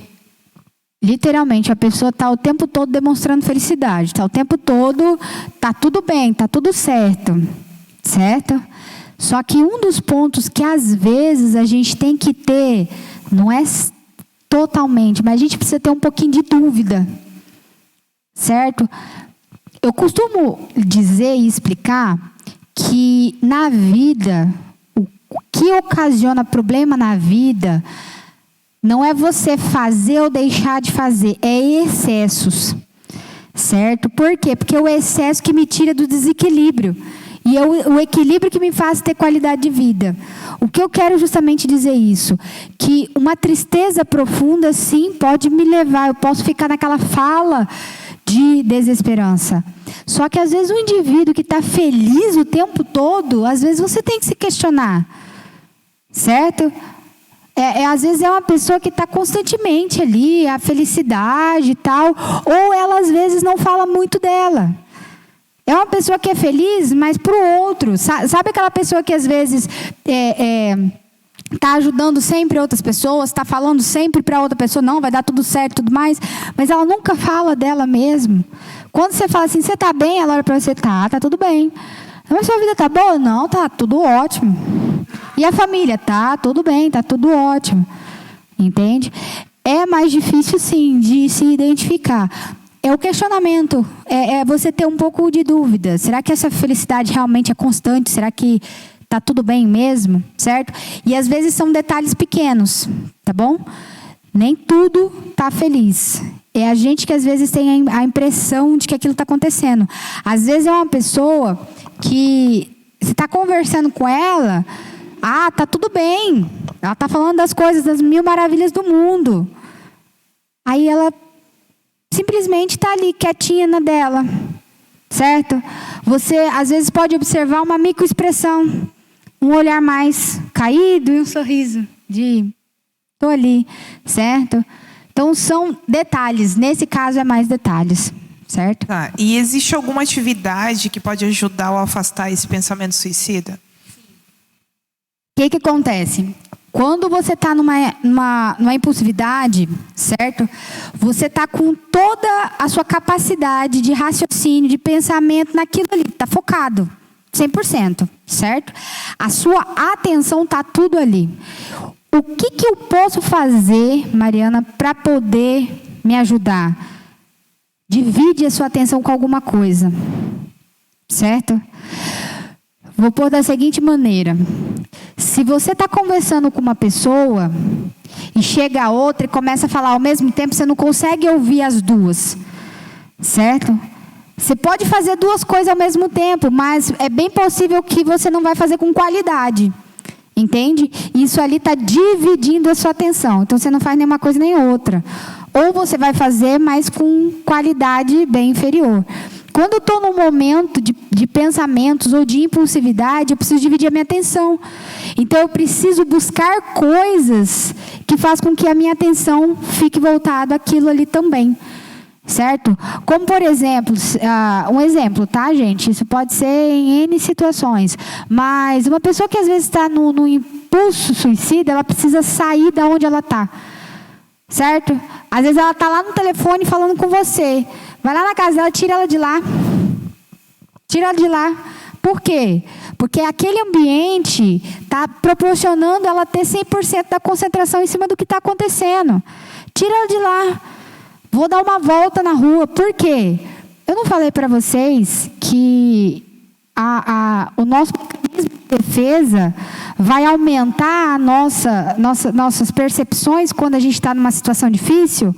literalmente, a pessoa está o tempo todo demonstrando felicidade. Está o tempo todo, está tudo bem, está tudo certo. Certo? Só que um dos pontos que, às vezes, a gente tem que ter, não é totalmente, mas a gente precisa ter um pouquinho de dúvida. Certo? Eu costumo dizer e explicar que na vida, o que ocasiona problema na vida não é você fazer ou deixar de fazer, é excessos, certo? Por quê? Porque é o excesso que me tira do desequilíbrio e é o equilíbrio que me faz ter qualidade de vida. O que eu quero justamente dizer isso, que uma tristeza profunda, sim, pode me levar, eu posso ficar naquela fala de desesperança. Só que às vezes um indivíduo que está feliz o tempo todo, às vezes você tem que se questionar, certo? Às vezes é uma pessoa que está constantemente ali, a felicidade e tal, ou ela às vezes não fala muito dela. É uma pessoa que é feliz, mas para o outro. Sabe aquela pessoa que às vezes está ajudando sempre outras pessoas, está falando sempre para outra pessoa, não, vai dar tudo certo e tudo mais, mas ela nunca fala dela mesmo. Quando você fala assim, você está bem? Ela olha para você, tá tudo bem. Mas sua vida está boa? Não, tá tudo ótimo. E a família? Tá tudo bem, tá tudo ótimo. Entende? É mais difícil, sim, de se identificar. É o questionamento, é você ter um pouco de dúvida. Será que essa felicidade realmente é constante? Será que está tudo bem mesmo? Certo? E às vezes são detalhes pequenos, tá bom? Nem tudo está feliz. É a gente que às vezes tem a impressão de que aquilo está acontecendo. Às vezes é uma pessoa que você está conversando com ela, tá tudo bem. Ela está falando das coisas, das 1000 maravilhas do mundo. Aí ela simplesmente está ali, quietinha na dela, certo? Você, às vezes, pode observar uma microexpressão, um olhar mais caído e um sorriso de, estou ali, certo? Então, são detalhes, nesse caso é mais detalhes, certo? Tá. E existe alguma atividade que pode ajudar ou afastar esse pensamento suicida? O que acontece? Quando você está numa impulsividade, certo? Você está com toda a sua capacidade de raciocínio, de pensamento naquilo ali. Está focado, 100%, certo? A sua atenção está tudo ali. O que eu posso fazer, Mariana, para poder me ajudar? Divide a sua atenção com alguma coisa, certo? Vou pôr da seguinte maneira. Se você está conversando com uma pessoa e chega a outra e começa a falar ao mesmo tempo, você não consegue ouvir as duas, certo? Você pode fazer 2 coisas ao mesmo tempo, mas é bem possível que você não vai fazer com qualidade, entende? Isso ali está dividindo a sua atenção, então você não faz nenhuma coisa nem outra. Ou você vai fazer, mas com qualidade bem inferior. Quando eu estou num momento de pensamentos ou de impulsividade, eu preciso dividir a minha atenção. Então, eu preciso buscar coisas que façam com que a minha atenção fique voltada àquilo ali também. Certo? Como, por exemplo, um exemplo, tá, gente? Isso pode ser em N situações. Mas uma pessoa que às vezes está no impulso suicida, ela precisa sair da onde ela está. Certo? Às vezes ela está lá no telefone falando com você. Vai lá na casa dela, tira ela de lá. Tira ela de lá. Por quê? Porque aquele ambiente está proporcionando ela ter 100% da concentração em cima do que está acontecendo. Tira ela de lá. Vou dar uma volta na rua. Por quê? Eu não falei para vocês que o nosso mecanismo de defesa vai aumentar nossas percepções quando a gente está numa situação difícil?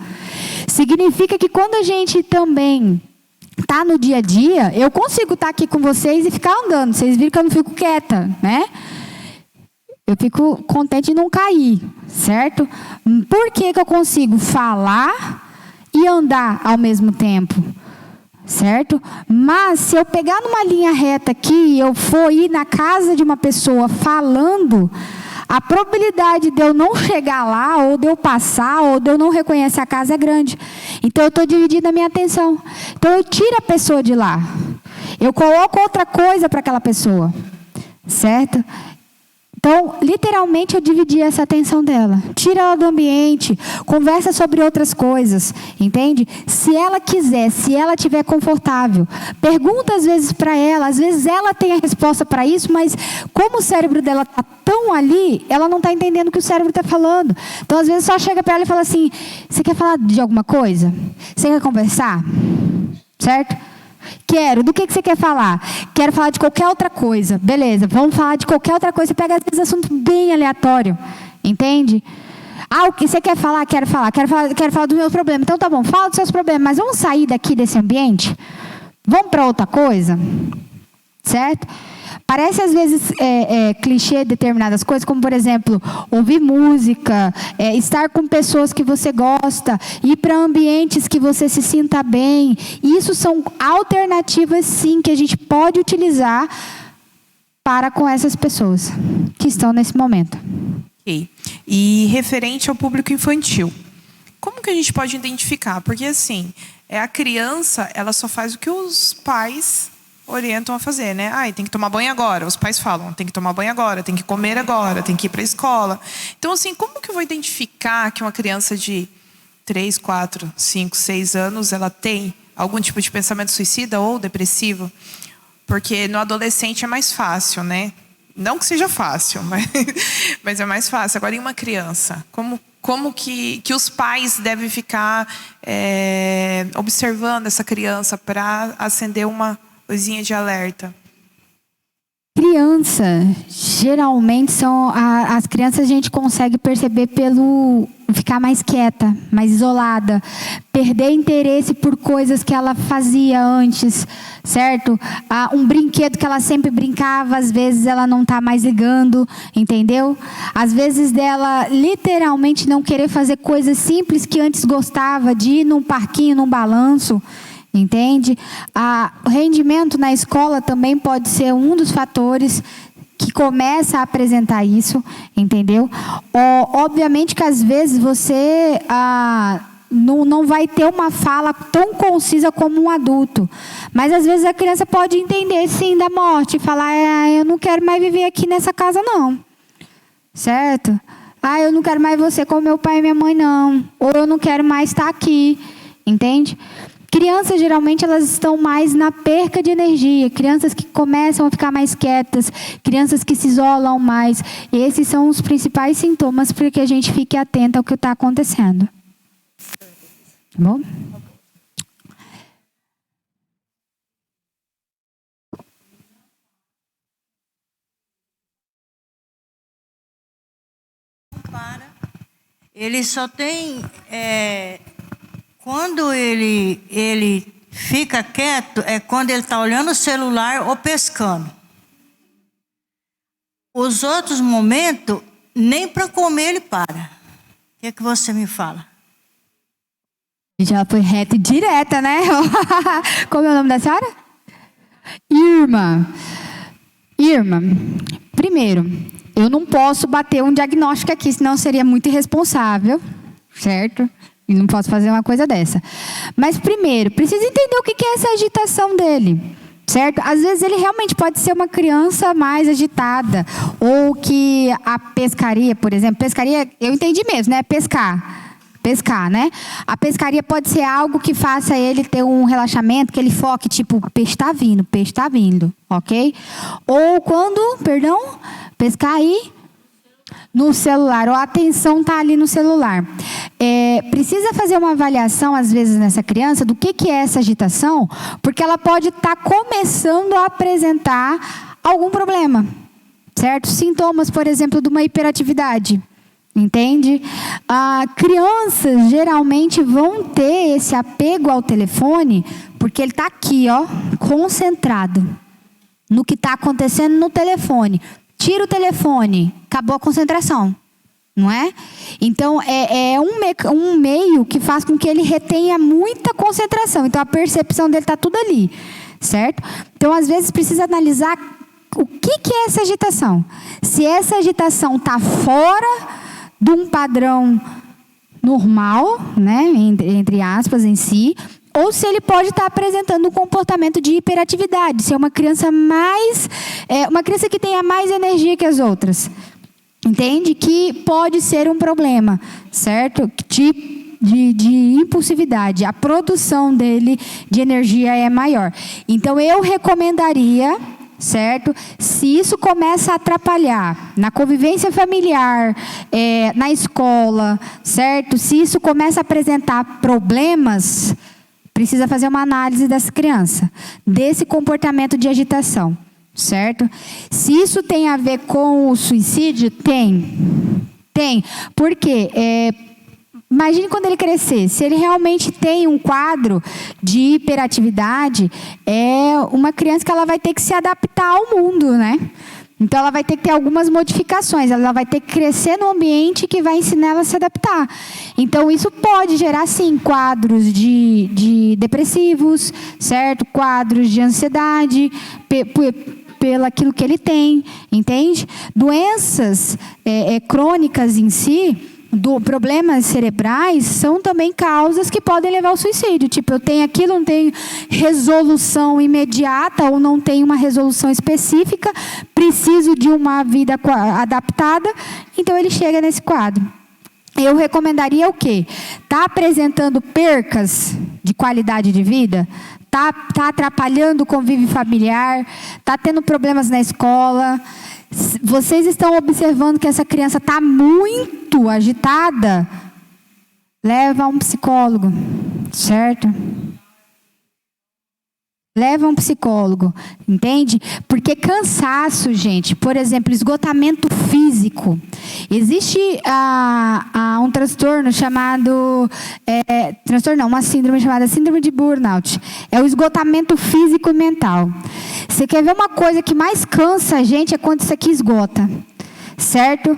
Significa que quando a gente também está no dia a dia, eu consigo estar aqui com vocês e ficar andando. Vocês viram que eu não fico quieta, né? Eu fico contente de não cair, certo? Por que eu consigo falar e andar ao mesmo tempo, certo? Mas se eu pegar numa linha reta aqui e eu for ir na casa de uma pessoa falando, a probabilidade de eu não chegar lá, ou de eu passar, ou de eu não reconhecer a casa é grande. Então eu estou dividindo a minha atenção. Então eu tiro a pessoa de lá. Eu coloco outra coisa para aquela pessoa, certo? Então, literalmente, eu dividi essa atenção dela. Tira ela do ambiente, conversa sobre outras coisas, entende? Se ela quiser, se ela estiver confortável, pergunta às vezes para ela, às vezes ela tem a resposta para isso, mas como o cérebro dela está tão ali, ela não está entendendo o que o cérebro está falando. Então, às vezes, só chega para ela e fala assim, você quer falar de alguma coisa? Você quer conversar? Certo? Quero. Do que você quer falar? Quero falar de qualquer outra coisa. Beleza, vamos falar de qualquer outra coisa. Você pega, às vezes, assunto bem aleatório. Entende? O que você quer falar? Quero falar dos meus problemas. Então, tá bom, fala dos seus problemas. Mas vamos sair daqui desse ambiente? Vamos para outra coisa? Certo? Parece, às vezes, clichê determinadas coisas, como, por exemplo, ouvir música, estar com pessoas que você gosta, ir para ambientes que você se sinta bem. Isso são alternativas, sim, que a gente pode utilizar para com essas pessoas que estão nesse momento. Ok. E referente ao público infantil, como que a gente pode identificar? Porque, assim, a criança, ela só faz o que os pais orientam a fazer, né? Tem que tomar banho agora. Os pais falam, tem que tomar banho agora, tem que comer agora, tem que ir para a escola. Então, assim, como que eu vou identificar que uma criança de 3, 4, 5, 6 anos, ela tem algum tipo de pensamento suicida ou depressivo? Porque no adolescente é mais fácil, né? Não que seja fácil, mas é mais fácil. Agora, em uma criança, como que os pais devem ficar observando essa criança para acender uma luzinha de alerta? Criança, geralmente as crianças, a gente consegue perceber pelo ficar mais quieta, mais isolada, perder interesse por coisas que ela fazia antes, certo? Um brinquedo que ela sempre brincava, às vezes ela não está mais ligando, entendeu? Às vezes dela literalmente não querer fazer coisas simples que antes gostava, de ir num parquinho, num balanço. Entende? O rendimento na escola também pode ser um dos fatores que começa a apresentar isso, entendeu? Obviamente que às vezes você não vai ter uma fala tão concisa como um adulto, mas às vezes a criança pode entender sim da morte e falar, eu não quero mais viver aqui nessa casa não, certo? Eu não quero mais você com meu pai e minha mãe não, ou eu não quero mais estar aqui, entende? Crianças, geralmente, elas estão mais na perca de energia. Crianças que começam a ficar mais quietas. Crianças que se isolam mais. E esses são os principais sintomas para que a gente fique atento ao que está acontecendo. Tá bom? Ele só tem... Quando ele fica quieto, é quando ele está olhando o celular ou pescando. Os outros momentos, nem para comer ele para. O que você me fala? Já foi reta e direta, né? Como é o nome da senhora? Irma. Irma, primeiro, eu não posso bater um diagnóstico aqui, senão seria muito irresponsável, certo? E não posso fazer uma coisa dessa. Mas primeiro, precisa entender o que é essa agitação dele, certo? Às vezes ele realmente pode ser uma criança mais agitada, ou que a pescaria, por exemplo, pescaria, eu entendi mesmo, né? Pescar, né? A pescaria pode ser algo que faça ele ter um relaxamento, que ele foque, tipo, peixe tá vindo, ok? Ou quando, pescar aí no celular, ou a atenção tá ali no celular. Precisa fazer uma avaliação, às vezes, nessa criança, do que é essa agitação, porque ela pode estar começando a apresentar algum problema, certo? Sintomas, por exemplo, de uma hiperatividade. Entende? Crianças geralmente vão ter esse apego ao telefone porque ele está aqui, ó, concentrado no que está acontecendo no telefone. Tira o telefone, acabou a concentração, não é? Então, é um meio que faz com que ele retenha muita concentração. Então, a percepção dele está tudo ali, certo? Então, às vezes, precisa analisar o que é essa agitação. Se essa agitação está fora de um padrão normal, né, entre aspas, em si, ou se ele pode estar apresentando um comportamento de hiperatividade, ser uma criança uma criança que tenha mais energia que as outras, entende? Que pode ser um problema, certo? De impulsividade, a produção dele de energia é maior. Então eu recomendaria, certo? Se isso começa a atrapalhar na convivência familiar, na escola, certo? Se isso começa a apresentar problemas, precisa fazer uma análise dessa criança, desse comportamento de agitação, certo? Se isso tem a ver com o suicídio, tem. Por quê? Imagine quando ele crescer, se ele realmente tem um quadro de hiperatividade, é uma criança que ela vai ter que se adaptar ao mundo, né? Então ela vai ter que ter algumas modificações, ela vai ter que crescer no ambiente que vai ensinar ela a se adaptar. Então isso pode gerar, sim, quadros de depressivos, certo? Quadros de ansiedade, pelo aquilo que ele tem, entende? Doenças crônicas em si, problemas cerebrais, são também causas que podem levar ao suicídio. Tipo, eu tenho aquilo, não tenho resolução imediata ou não tenho uma resolução específica, preciso de uma vida adaptada, então ele chega nesse quadro. Eu recomendaria o quê? Está apresentando percas de qualidade de vida? Está atrapalhando o convívio familiar? Está tendo problemas na escola? Vocês estão observando que essa criança está muito agitada? Leva a um psicólogo, certo? Leva a um psicólogo, entende? Porque cansaço, gente, por exemplo, esgotamento físico. Existe um transtorno chamado... uma síndrome chamada síndrome de burnout. É o esgotamento físico e mental. Você quer ver uma coisa que mais cansa a gente é quando isso aqui esgota, certo?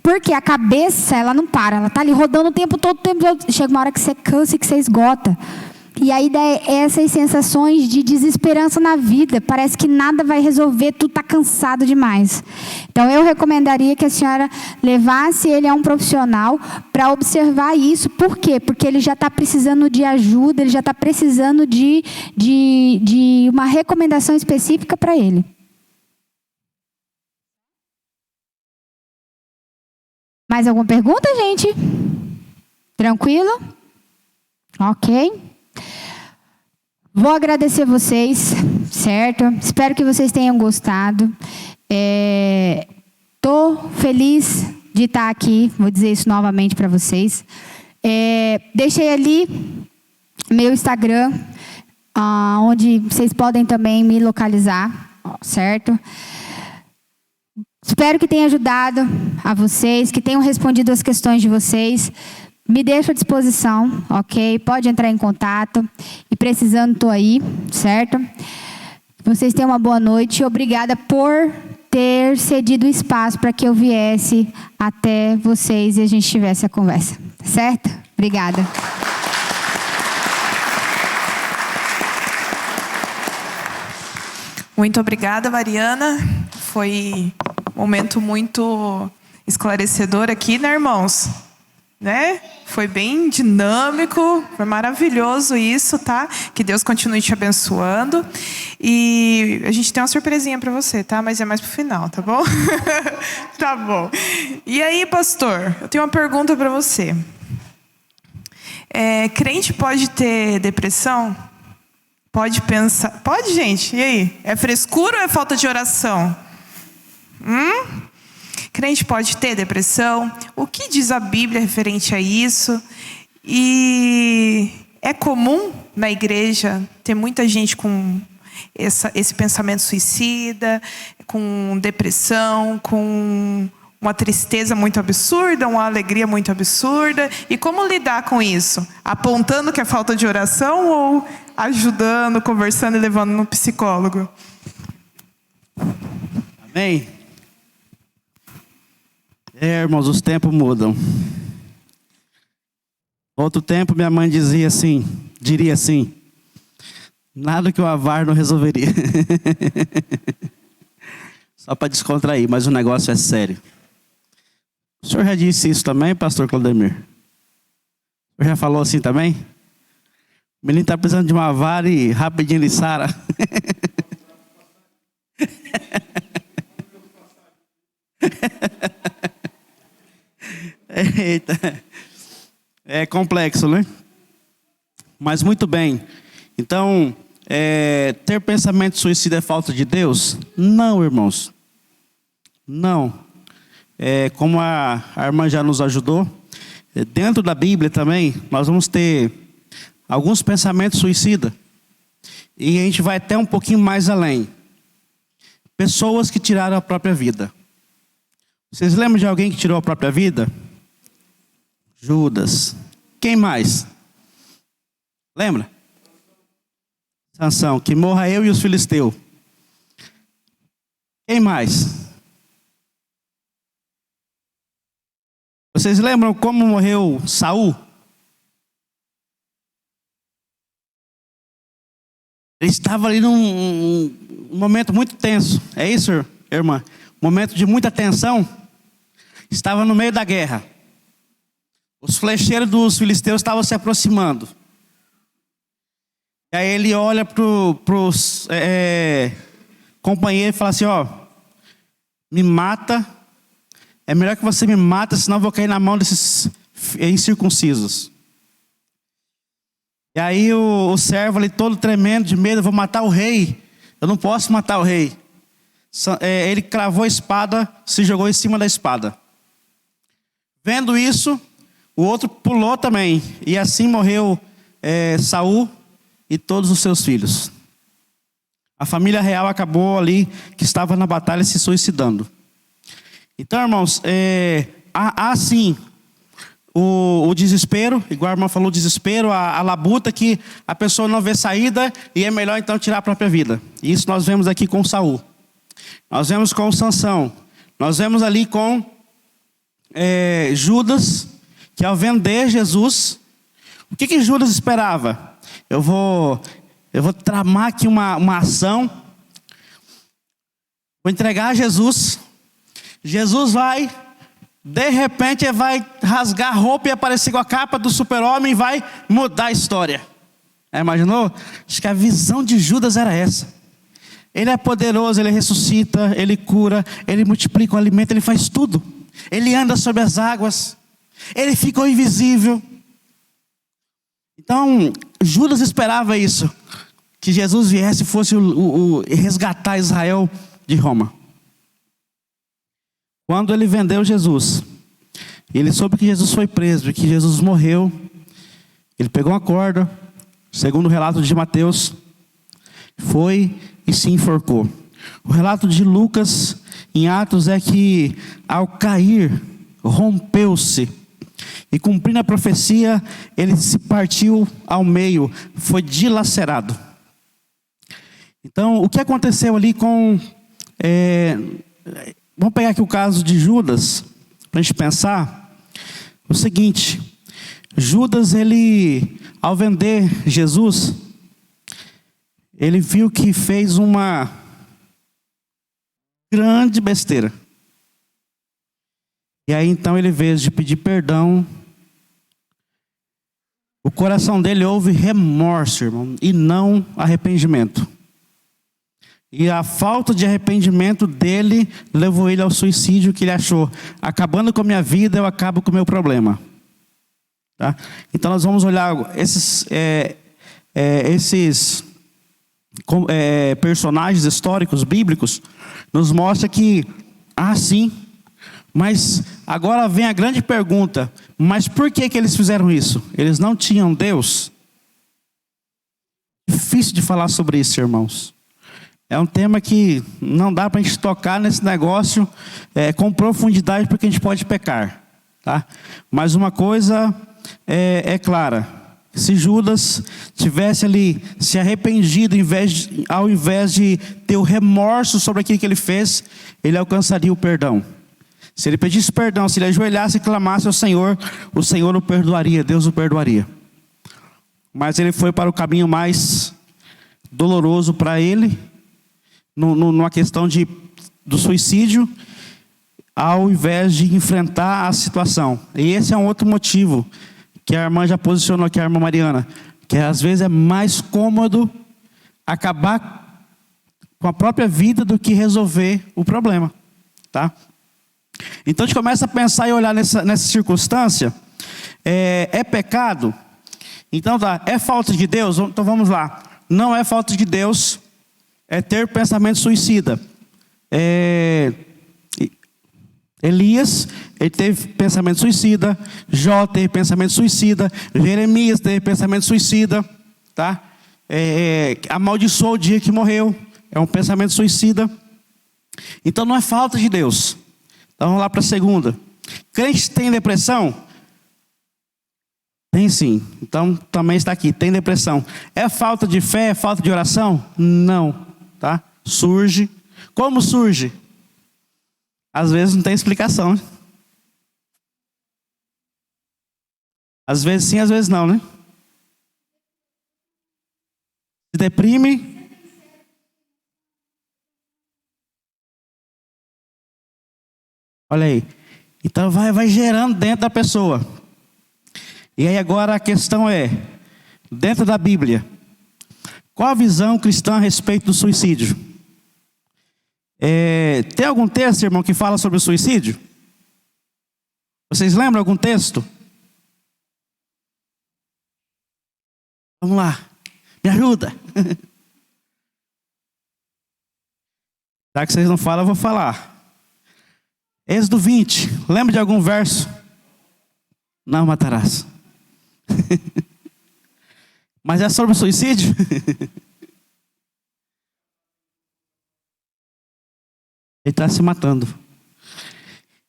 Porque a cabeça, ela não para, ela está ali rodando o tempo todo. Chega uma hora que você cansa e que você esgota. E aí dá essas sensações de desesperança na vida. Parece que nada vai resolver, tu está cansado demais. Então eu recomendaria que a senhora levasse ele a um profissional para observar isso. Por quê? Porque ele já está precisando de ajuda, ele já está precisando de uma recomendação específica para ele. Mais alguma pergunta, gente? Tranquilo? Ok. Vou agradecer vocês, certo? Espero que vocês tenham gostado. Estou feliz de estar aqui, vou dizer isso novamente para vocês. Deixei ali meu Instagram, onde vocês podem também me localizar, certo? Espero que tenha ajudado a vocês, que tenham respondido as questões de vocês. Me deixo à disposição, ok? Pode entrar em contato. E precisando, estou aí, certo? Vocês tenham uma boa noite. Obrigada por ter cedido espaço para que eu viesse até vocês e a gente tivesse a conversa, certo? Obrigada. Muito obrigada, Mariana. Foi um momento muito esclarecedor aqui, né, irmãos? Né? Foi bem dinâmico, foi maravilhoso isso, tá? Que Deus continue te abençoando. E a gente tem uma surpresinha para você, tá? Mas é mais pro final, tá bom? Tá bom. E aí, pastor, eu tenho uma pergunta para você. Crente pode ter depressão? Pode pensar... Pode, gente? E aí? É frescura ou é falta de oração? Crente pode ter depressão? O que diz a Bíblia referente a isso? E é comum na igreja ter muita gente com esse pensamento suicida, com depressão, com uma tristeza muito absurda, uma alegria muito absurda. E como lidar com isso? Apontando que é falta de oração ou ajudando, conversando e levando no psicólogo? Amém? Irmãos, os tempos mudam. Outro tempo minha mãe diria assim, nada que o avar não resolveria. Só para descontrair, mas o negócio é sério. O senhor já disse isso também, pastor Claudemir? O senhor já falou assim também? O menino está precisando de uma vara e rapidinho ele sara. Eita. É complexo, né? Mas muito bem. Então, ter pensamento suicida é falta de Deus? Não, irmãos. Não. Como a irmã já nos ajudou, dentro da Bíblia também, nós vamos ter alguns pensamentos suicidas. E a gente vai até um pouquinho mais além. Pessoas que tiraram a própria vida. Vocês lembram de alguém que tirou a própria vida? Judas. Quem mais? Lembra? Sansão. Que morra eu e os filisteus. Quem mais? Vocês lembram como morreu Saul? Ele estava ali num momento muito tenso. É isso, irmã? Momento de muita tensão. Estava no meio da guerra. Os flecheiros dos filisteus estavam se aproximando. E aí ele olha para os companheiros e fala assim, me mata. É melhor que você me mata, senão eu vou cair na mão desses incircuncisos. E aí o servo ali todo tremendo de medo, eu vou matar o rei. Eu não posso matar o rei. Ele cravou a espada, se jogou em cima da espada. Vendo isso, o outro pulou também. E assim morreu Saul e todos os seus filhos. A família real acabou ali, que estava na batalha, se suicidando. Então, irmãos, há sim o desespero, igual a irmã falou, o desespero, a labuta que a pessoa não vê saída e é melhor então tirar a própria vida. E isso nós vemos aqui com Saul. Nós vemos com Sansão. Nós vemos ali com Judas, que ao vender Jesus, o que Judas esperava? Eu vou tramar aqui uma ação, vou entregar a Jesus. Jesus vai, de repente, vai rasgar a roupa e aparecer com a capa do super-homem e vai mudar a história. Imaginou? Acho que a visão de Judas era essa. Ele é poderoso, ele ressuscita, ele cura, ele multiplica o alimento, ele faz tudo. Ele anda sobre as águas, ele ficou invisível. Então, Judas esperava isso, que Jesus viesse e fosse resgatar Israel de Roma. Quando ele vendeu Jesus, ele soube que Jesus foi preso e que Jesus morreu. Ele pegou uma corda, segundo o relato de Mateus, foi e se enforcou. O relato de Lucas em Atos é que ao cair, rompeu-se. E cumprindo a profecia, ele se partiu ao meio, foi dilacerado. Então, o que aconteceu ali com... vamos pegar aqui o caso de Judas, para a gente pensar. O seguinte, Judas, ele, ao vender Jesus, ele viu que fez uma grande besteira. E aí então ele, em vez de pedir perdão, o coração dele houve remorso, irmão, e não arrependimento. E a falta de arrependimento dele levou ele ao suicídio, que ele achou: acabando com a minha vida, eu acabo com o meu problema. Tá? Então nós vamos olhar esses personagens históricos, bíblicos, nos mostra que, sim, mas agora vem a grande pergunta: mas por que eles fizeram isso? Eles não tinham Deus? Difícil de falar sobre isso, irmãos. É um tema que não dá para a gente tocar nesse negócio com profundidade, porque a gente pode pecar. Tá? Mas uma coisa é clara: se Judas tivesse ali se arrependido, ao invés de ter o remorso sobre aquilo que ele fez, ele alcançaria o perdão. Se ele pedisse perdão, se ele ajoelhasse e clamasse ao Senhor, o Senhor o perdoaria, Deus o perdoaria. Mas ele foi para o caminho mais doloroso para ele, numa questão do suicídio, ao invés de enfrentar a situação. E esse é um outro motivo que a irmã já posicionou aqui, a irmã Mariana, que às vezes é mais cômodo acabar com a própria vida do que resolver o problema. Tá? Então a gente começa a pensar e olhar nessa circunstância. É pecado? Então tá, é falta de Deus? Então vamos lá. Não é falta de Deus ter pensamento suicida. Elias, ele teve pensamento suicida. Jó teve pensamento suicida. Jeremias teve pensamento suicida. Tá? Amaldiçoou o dia que morreu. É um pensamento suicida. Então não é falta de Deus. Então vamos lá para a segunda. Crente tem depressão? Tem sim. Então também está aqui, tem depressão. É falta de fé? É falta de oração? Não. Tá? Surge. Como surge? Às vezes não tem explicação, né? Às vezes sim, às vezes não, né? Se deprime. Olha aí. Então vai gerando dentro da pessoa. E aí agora a questão é, dentro da Bíblia, qual a visão cristã a respeito do suicídio? Tem algum texto, irmão, que fala sobre o suicídio? Vocês lembram algum texto? Vamos lá, me ajuda. Já que vocês não falam, eu vou falar. Êxodo 20, lembra de algum verso? Não matarás. Mas é sobre o suicídio? Ele está se matando.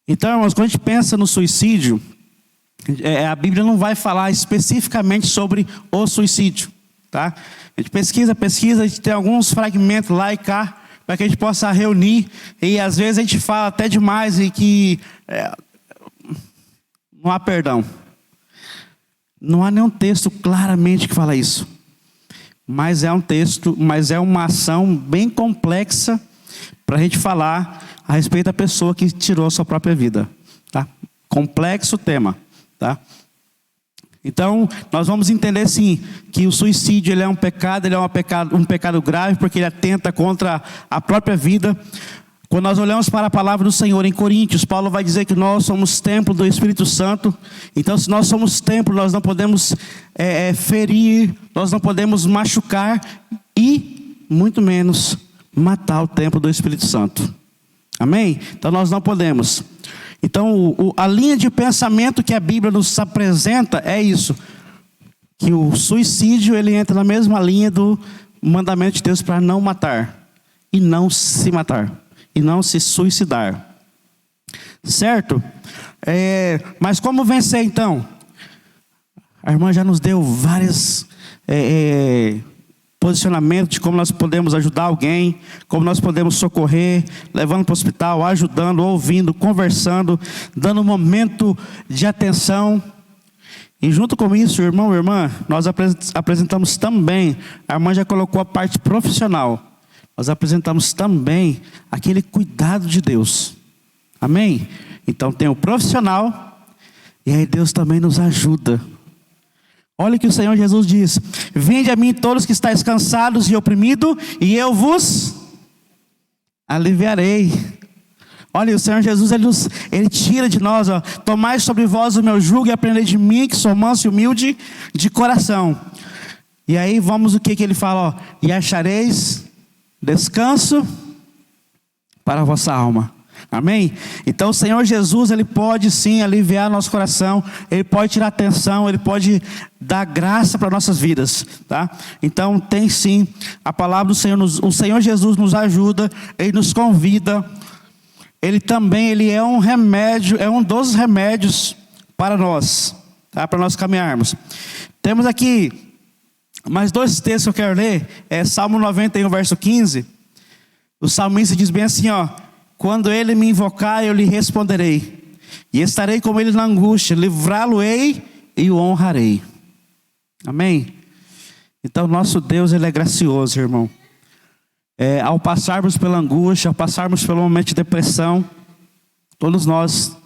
Então, irmãos, quando a gente pensa no suicídio, a Bíblia não vai falar especificamente sobre o suicídio. Tá? A gente pesquisa, a gente tem alguns fragmentos lá e cá, para que a gente possa reunir, e às vezes a gente fala até demais e que não há perdão. Não há nenhum texto claramente que fala isso. Mas é um texto, mas é uma ação bem complexa para a gente falar a respeito da pessoa que tirou a sua própria vida. Tá? Complexo tema. Tá? Então, nós vamos entender sim, que o suicídio ele é um pecado grave, porque ele atenta contra a própria vida. Quando nós olhamos para a palavra do Senhor em Coríntios, Paulo vai dizer que nós somos templo do Espírito Santo. Então, se nós somos templo, nós não podemos ferir, nós não podemos machucar e, muito menos, matar o templo do Espírito Santo. Amém? Então, nós não podemos. Então, a linha de pensamento que a Bíblia nos apresenta é isso. Que o suicídio, ele entra na mesma linha do mandamento de Deus para não matar. E não se matar. E não se suicidar. Certo? Mas como vencer então? A irmã já nos deu vários posicionamentos de como nós podemos ajudar alguém, como nós podemos socorrer, levando para o hospital, ajudando, ouvindo, conversando, dando um momento de atenção. E junto com isso, irmão e irmã, nós apresentamos também, a irmã já colocou a parte profissional. nós apresentamos também aquele cuidado de Deus. Amém? Então tem o profissional, e aí Deus também nos ajuda. Olha o que o Senhor Jesus diz: vinde a mim todos que estáis cansados e oprimidos, e eu vos aliviarei. Olha, o Senhor Jesus, Ele tira de nós, ó, tomai sobre vós o meu jugo e aprendei de mim, que sou manso e humilde de coração. E aí vamos o que Ele fala, ó, e achareis descanso para a vossa alma. Amém? Então o Senhor Jesus, Ele pode sim aliviar nosso coração, Ele pode tirar a tensão, Ele pode dar graça para nossas vidas, tá? Então tem sim a palavra do Senhor, o Senhor Jesus nos ajuda, Ele nos convida. Ele também, Ele é um remédio, é um dos remédios para nós, tá? Para nós caminharmos. Temos aqui mais 2 textos que eu quero ler, Salmo 91, verso 15. O salmista diz bem assim, ó: quando ele me invocar, eu lhe responderei, e estarei com ele na angústia, livrá-lo-ei e o honrarei. Amém? Então nosso Deus, Ele é gracioso, irmão. Ao passarmos pela angústia, ao passarmos pelo momento de depressão, todos nós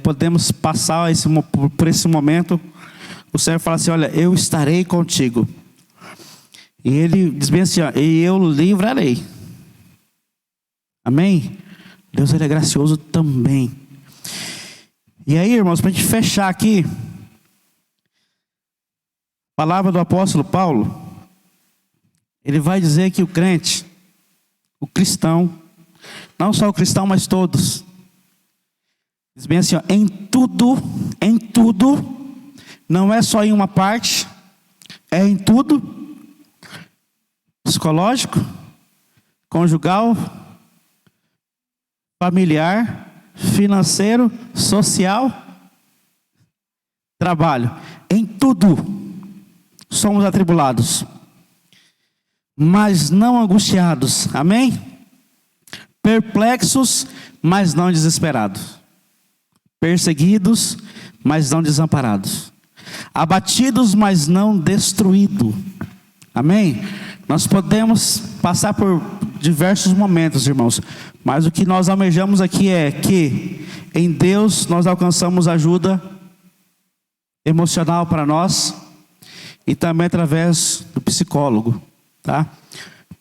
podemos passar por esse momento. O Senhor fala assim, olha, eu estarei contigo. E Ele diz bem assim, ó, e eu livrarei. Amém? Deus, Ele é gracioso também. E aí, irmãos, para a gente fechar aqui, a palavra do apóstolo Paulo, ele vai dizer que o crente, o cristão, não só o cristão, mas todos, diz bem assim, ó, em tudo, não é só em uma parte, é em tudo, psicológico, conjugal, familiar, financeiro, social, trabalho. Em tudo somos atribulados, mas não angustiados. Amém? Perplexos, mas não desesperados. Perseguidos, mas não desamparados. Abatidos, mas não destruídos. Amém? Nós podemos passar por diversos momentos, irmãos, mas o que nós almejamos aqui é que em Deus nós alcançamos ajuda emocional para nós e também através do psicólogo, tá?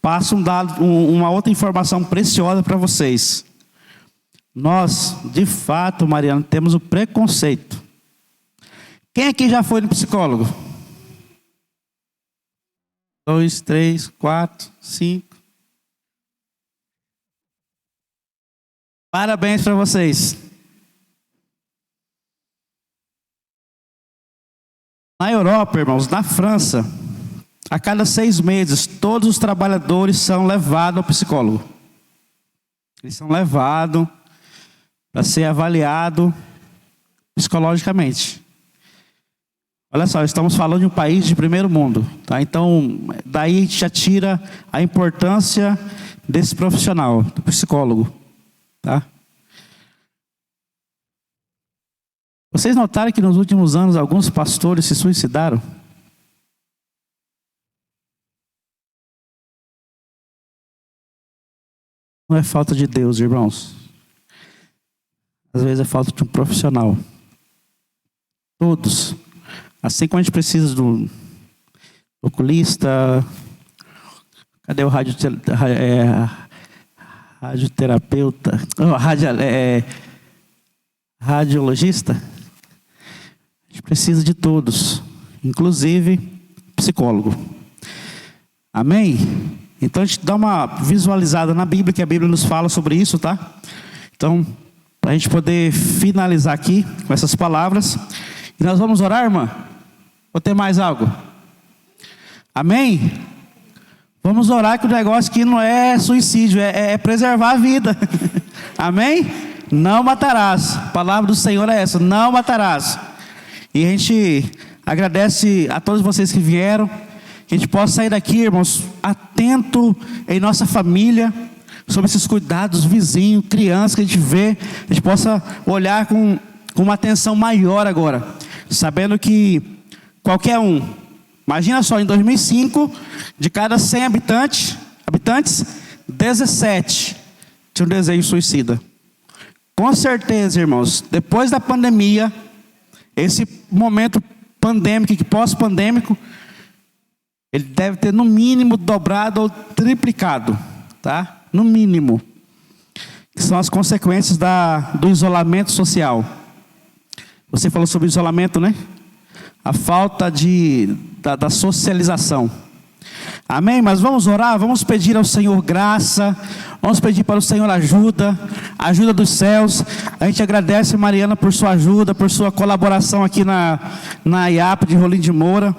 Passo uma outra informação preciosa para vocês. Nós, de fato, Mariana, temos o preconceito. Quem aqui já foi no psicólogo? 2, 3, 4, 5. Parabéns para vocês. Na Europa, irmãos, na França, a cada 6 meses, todos os trabalhadores são levados ao psicólogo. Eles são levados para ser avaliados psicologicamente. Olha só, estamos falando de um país de primeiro mundo, tá? Então, daí já tira a importância desse profissional, do psicólogo, tá? Vocês notaram que nos últimos anos alguns pastores se suicidaram? Não é falta de Deus, irmãos. Às vezes é falta de um profissional. Todos. Assim como a gente precisa do oculista, cadê o radioterapeuta? Radiologista? A gente precisa de todos, inclusive psicólogo. Amém? Então a gente dá uma visualizada na Bíblia, que a Bíblia nos fala sobre isso, tá? Então, para a gente poder finalizar aqui com essas palavras, e nós vamos orar, irmã? Ou tem mais algo? Amém? Vamos orar, que o negócio aqui não é suicídio, é preservar a vida. Amém? Não matarás. A palavra do Senhor é essa, não matarás. E a gente agradece a todos vocês que vieram, que a gente possa sair daqui, irmãos, atento em nossa família, sobre esses cuidados, vizinhos, crianças que a gente vê, a gente possa olhar com uma atenção maior agora, sabendo que qualquer um, imagina só, em 2005, de cada 100 habitantes, habitantes? 17 tinham desejo suicida. Com certeza, irmãos, depois da pandemia, esse momento pandêmico e pós-pandêmico, ele deve ter no mínimo dobrado ou triplicado, tá? No mínimo. Que são as consequências do isolamento social. Você falou sobre isolamento, né? A falta da socialização. Amém? Mas vamos orar, vamos pedir ao Senhor graça, vamos pedir para o Senhor ajuda dos céus. A gente agradece, Mariana, por sua ajuda, por sua colaboração aqui na IAP de Rolim de Moura.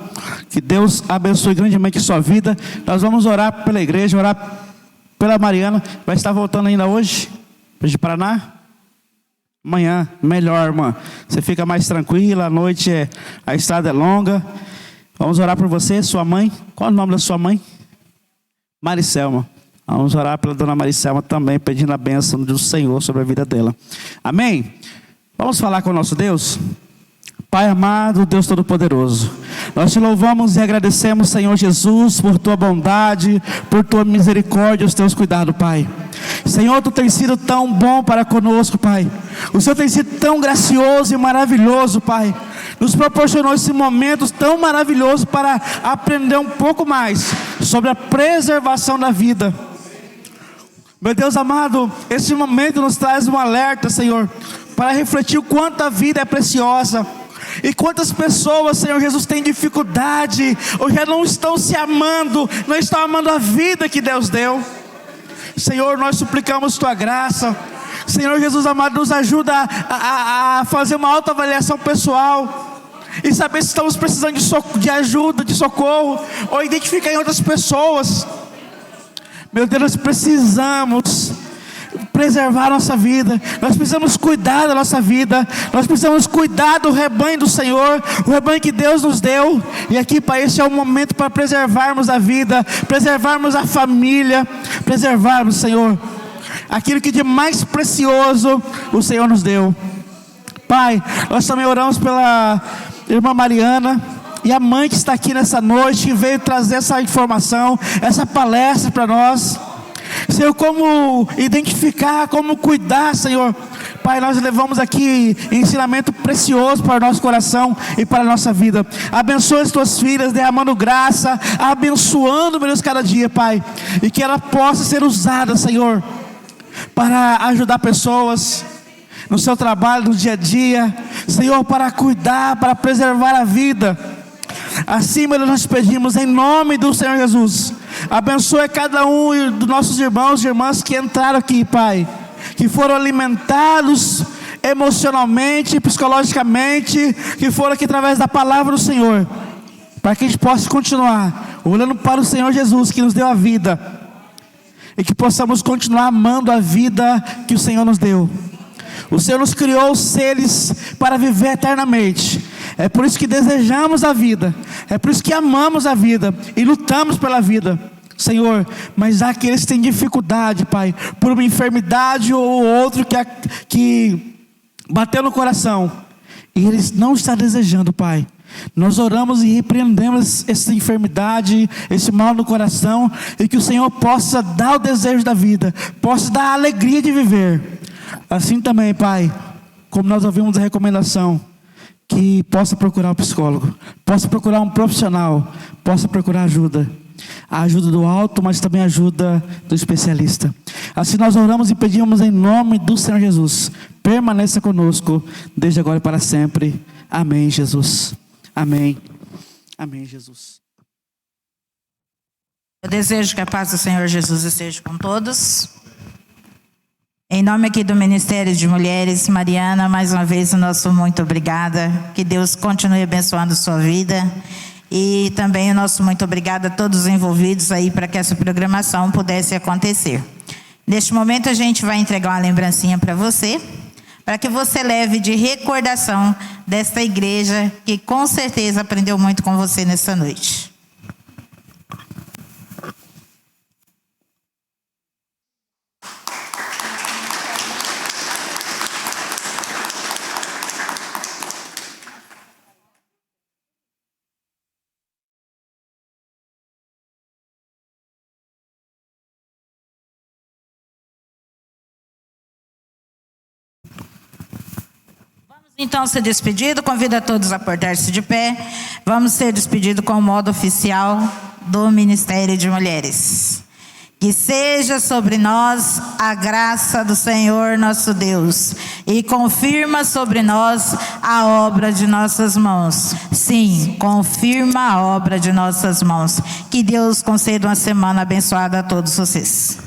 Que Deus abençoe grandemente a sua vida. Nós vamos orar pela igreja, orar pela Mariana. Vai estar voltando ainda hoje, de Paraná? Amanhã, melhor, irmã. Você fica mais tranquila, a noite a estrada é longa. Vamos orar por você, sua mãe. Qual é o nome da sua mãe? Maricelma. Vamos orar pela dona Maricelma também, pedindo a bênção do Senhor sobre a vida dela. Amém? Vamos falar com o nosso Deus? Pai amado, Deus Todo-Poderoso, nós te louvamos e agradecemos, Senhor Jesus, por tua bondade, por tua misericórdia, os teus cuidados, Pai. Senhor, tu tens sido tão bom para conosco, Pai. O Senhor tem sido tão gracioso e maravilhoso, Pai. Nos proporcionou esse momento tão maravilhoso para aprender um pouco mais sobre a preservação da vida. Meu Deus amado, esse momento nos traz um alerta, Senhor, para refletir o quanto a vida é preciosa. E quantas pessoas, Senhor Jesus, têm dificuldade, ou já não estão se amando, não estão amando a vida que Deus deu. Senhor, nós suplicamos tua graça. Senhor Jesus amado, nos ajuda a fazer uma autoavaliação pessoal e saber se estamos precisando de ajuda, de socorro, ou identificar em outras pessoas. Meu Deus, nós precisamos preservar a nossa vida, nós precisamos cuidar da nossa vida, nós precisamos cuidar do rebanho do Senhor, o rebanho que Deus nos deu. E aqui, Pai, esse é o momento para preservarmos a vida, preservarmos a família, preservarmos, Senhor, aquilo que de mais precioso o Senhor nos deu. Pai, nós também oramos pela irmã Mariana e a mãe que está aqui nessa noite, que veio trazer essa informação, essa palestra para nós. Senhor, como identificar, como cuidar, Senhor. Pai, nós levamos aqui ensinamento precioso para o nosso coração e para a nossa vida. Abençoa as tuas filhas, derramando graça, abençoando, meu Deus, cada dia, Pai. E que ela possa ser usada, Senhor, para ajudar pessoas no seu trabalho, no dia a dia, Senhor, para cuidar, para preservar a vida. Assim, meu Deus, nós pedimos em nome do Senhor Jesus. Abençoe cada um dos nossos irmãos e irmãs que entraram aqui, Pai, que foram alimentados emocionalmente, psicologicamente, que foram aqui através da palavra do Senhor, para que a gente possa continuar olhando para o Senhor Jesus, que nos deu a vida, e que possamos continuar amando a vida que o Senhor nos deu. O Senhor nos criou seres para viver eternamente. É por isso que desejamos a vida, é por isso que amamos a vida e lutamos pela vida, Senhor. Mas há aqueles que têm dificuldade, Pai, por uma enfermidade ou outro que bateu no coração, e eles não estão desejando, Pai. Nós oramos e repreendemos essa enfermidade, esse mal no coração, e que o Senhor possa dar o desejo da vida, possa dar a alegria de viver. Assim também, Pai, como nós ouvimos a recomendação, que possa procurar um psicólogo, possa procurar um profissional, possa procurar ajuda. A ajuda do alto, mas também a ajuda do especialista. Assim nós oramos e pedimos em nome do Senhor Jesus. Permaneça conosco, desde agora e para sempre. Amém, Jesus. Amém. Amém, Jesus. Eu desejo que a paz do Senhor Jesus esteja com todos. Em nome aqui do Ministério de Mulheres, Mariana, mais uma vez o nosso muito obrigada. Que Deus continue abençoando a sua vida. E também o nosso muito obrigada a todos os envolvidos aí para que essa programação pudesse acontecer. Neste momento a gente vai entregar uma lembrancinha para você, para que você leve de recordação desta igreja que com certeza aprendeu muito com você nessa noite. Então, ser despedido, convido a todos a portar-se de pé. Vamos ser despedidos com o modo oficial do Ministério de Mulheres. Que seja sobre nós a graça do Senhor nosso Deus e confirma sobre nós a obra de nossas mãos. Sim, confirma a obra de nossas mãos. Que Deus conceda uma semana abençoada a todos vocês.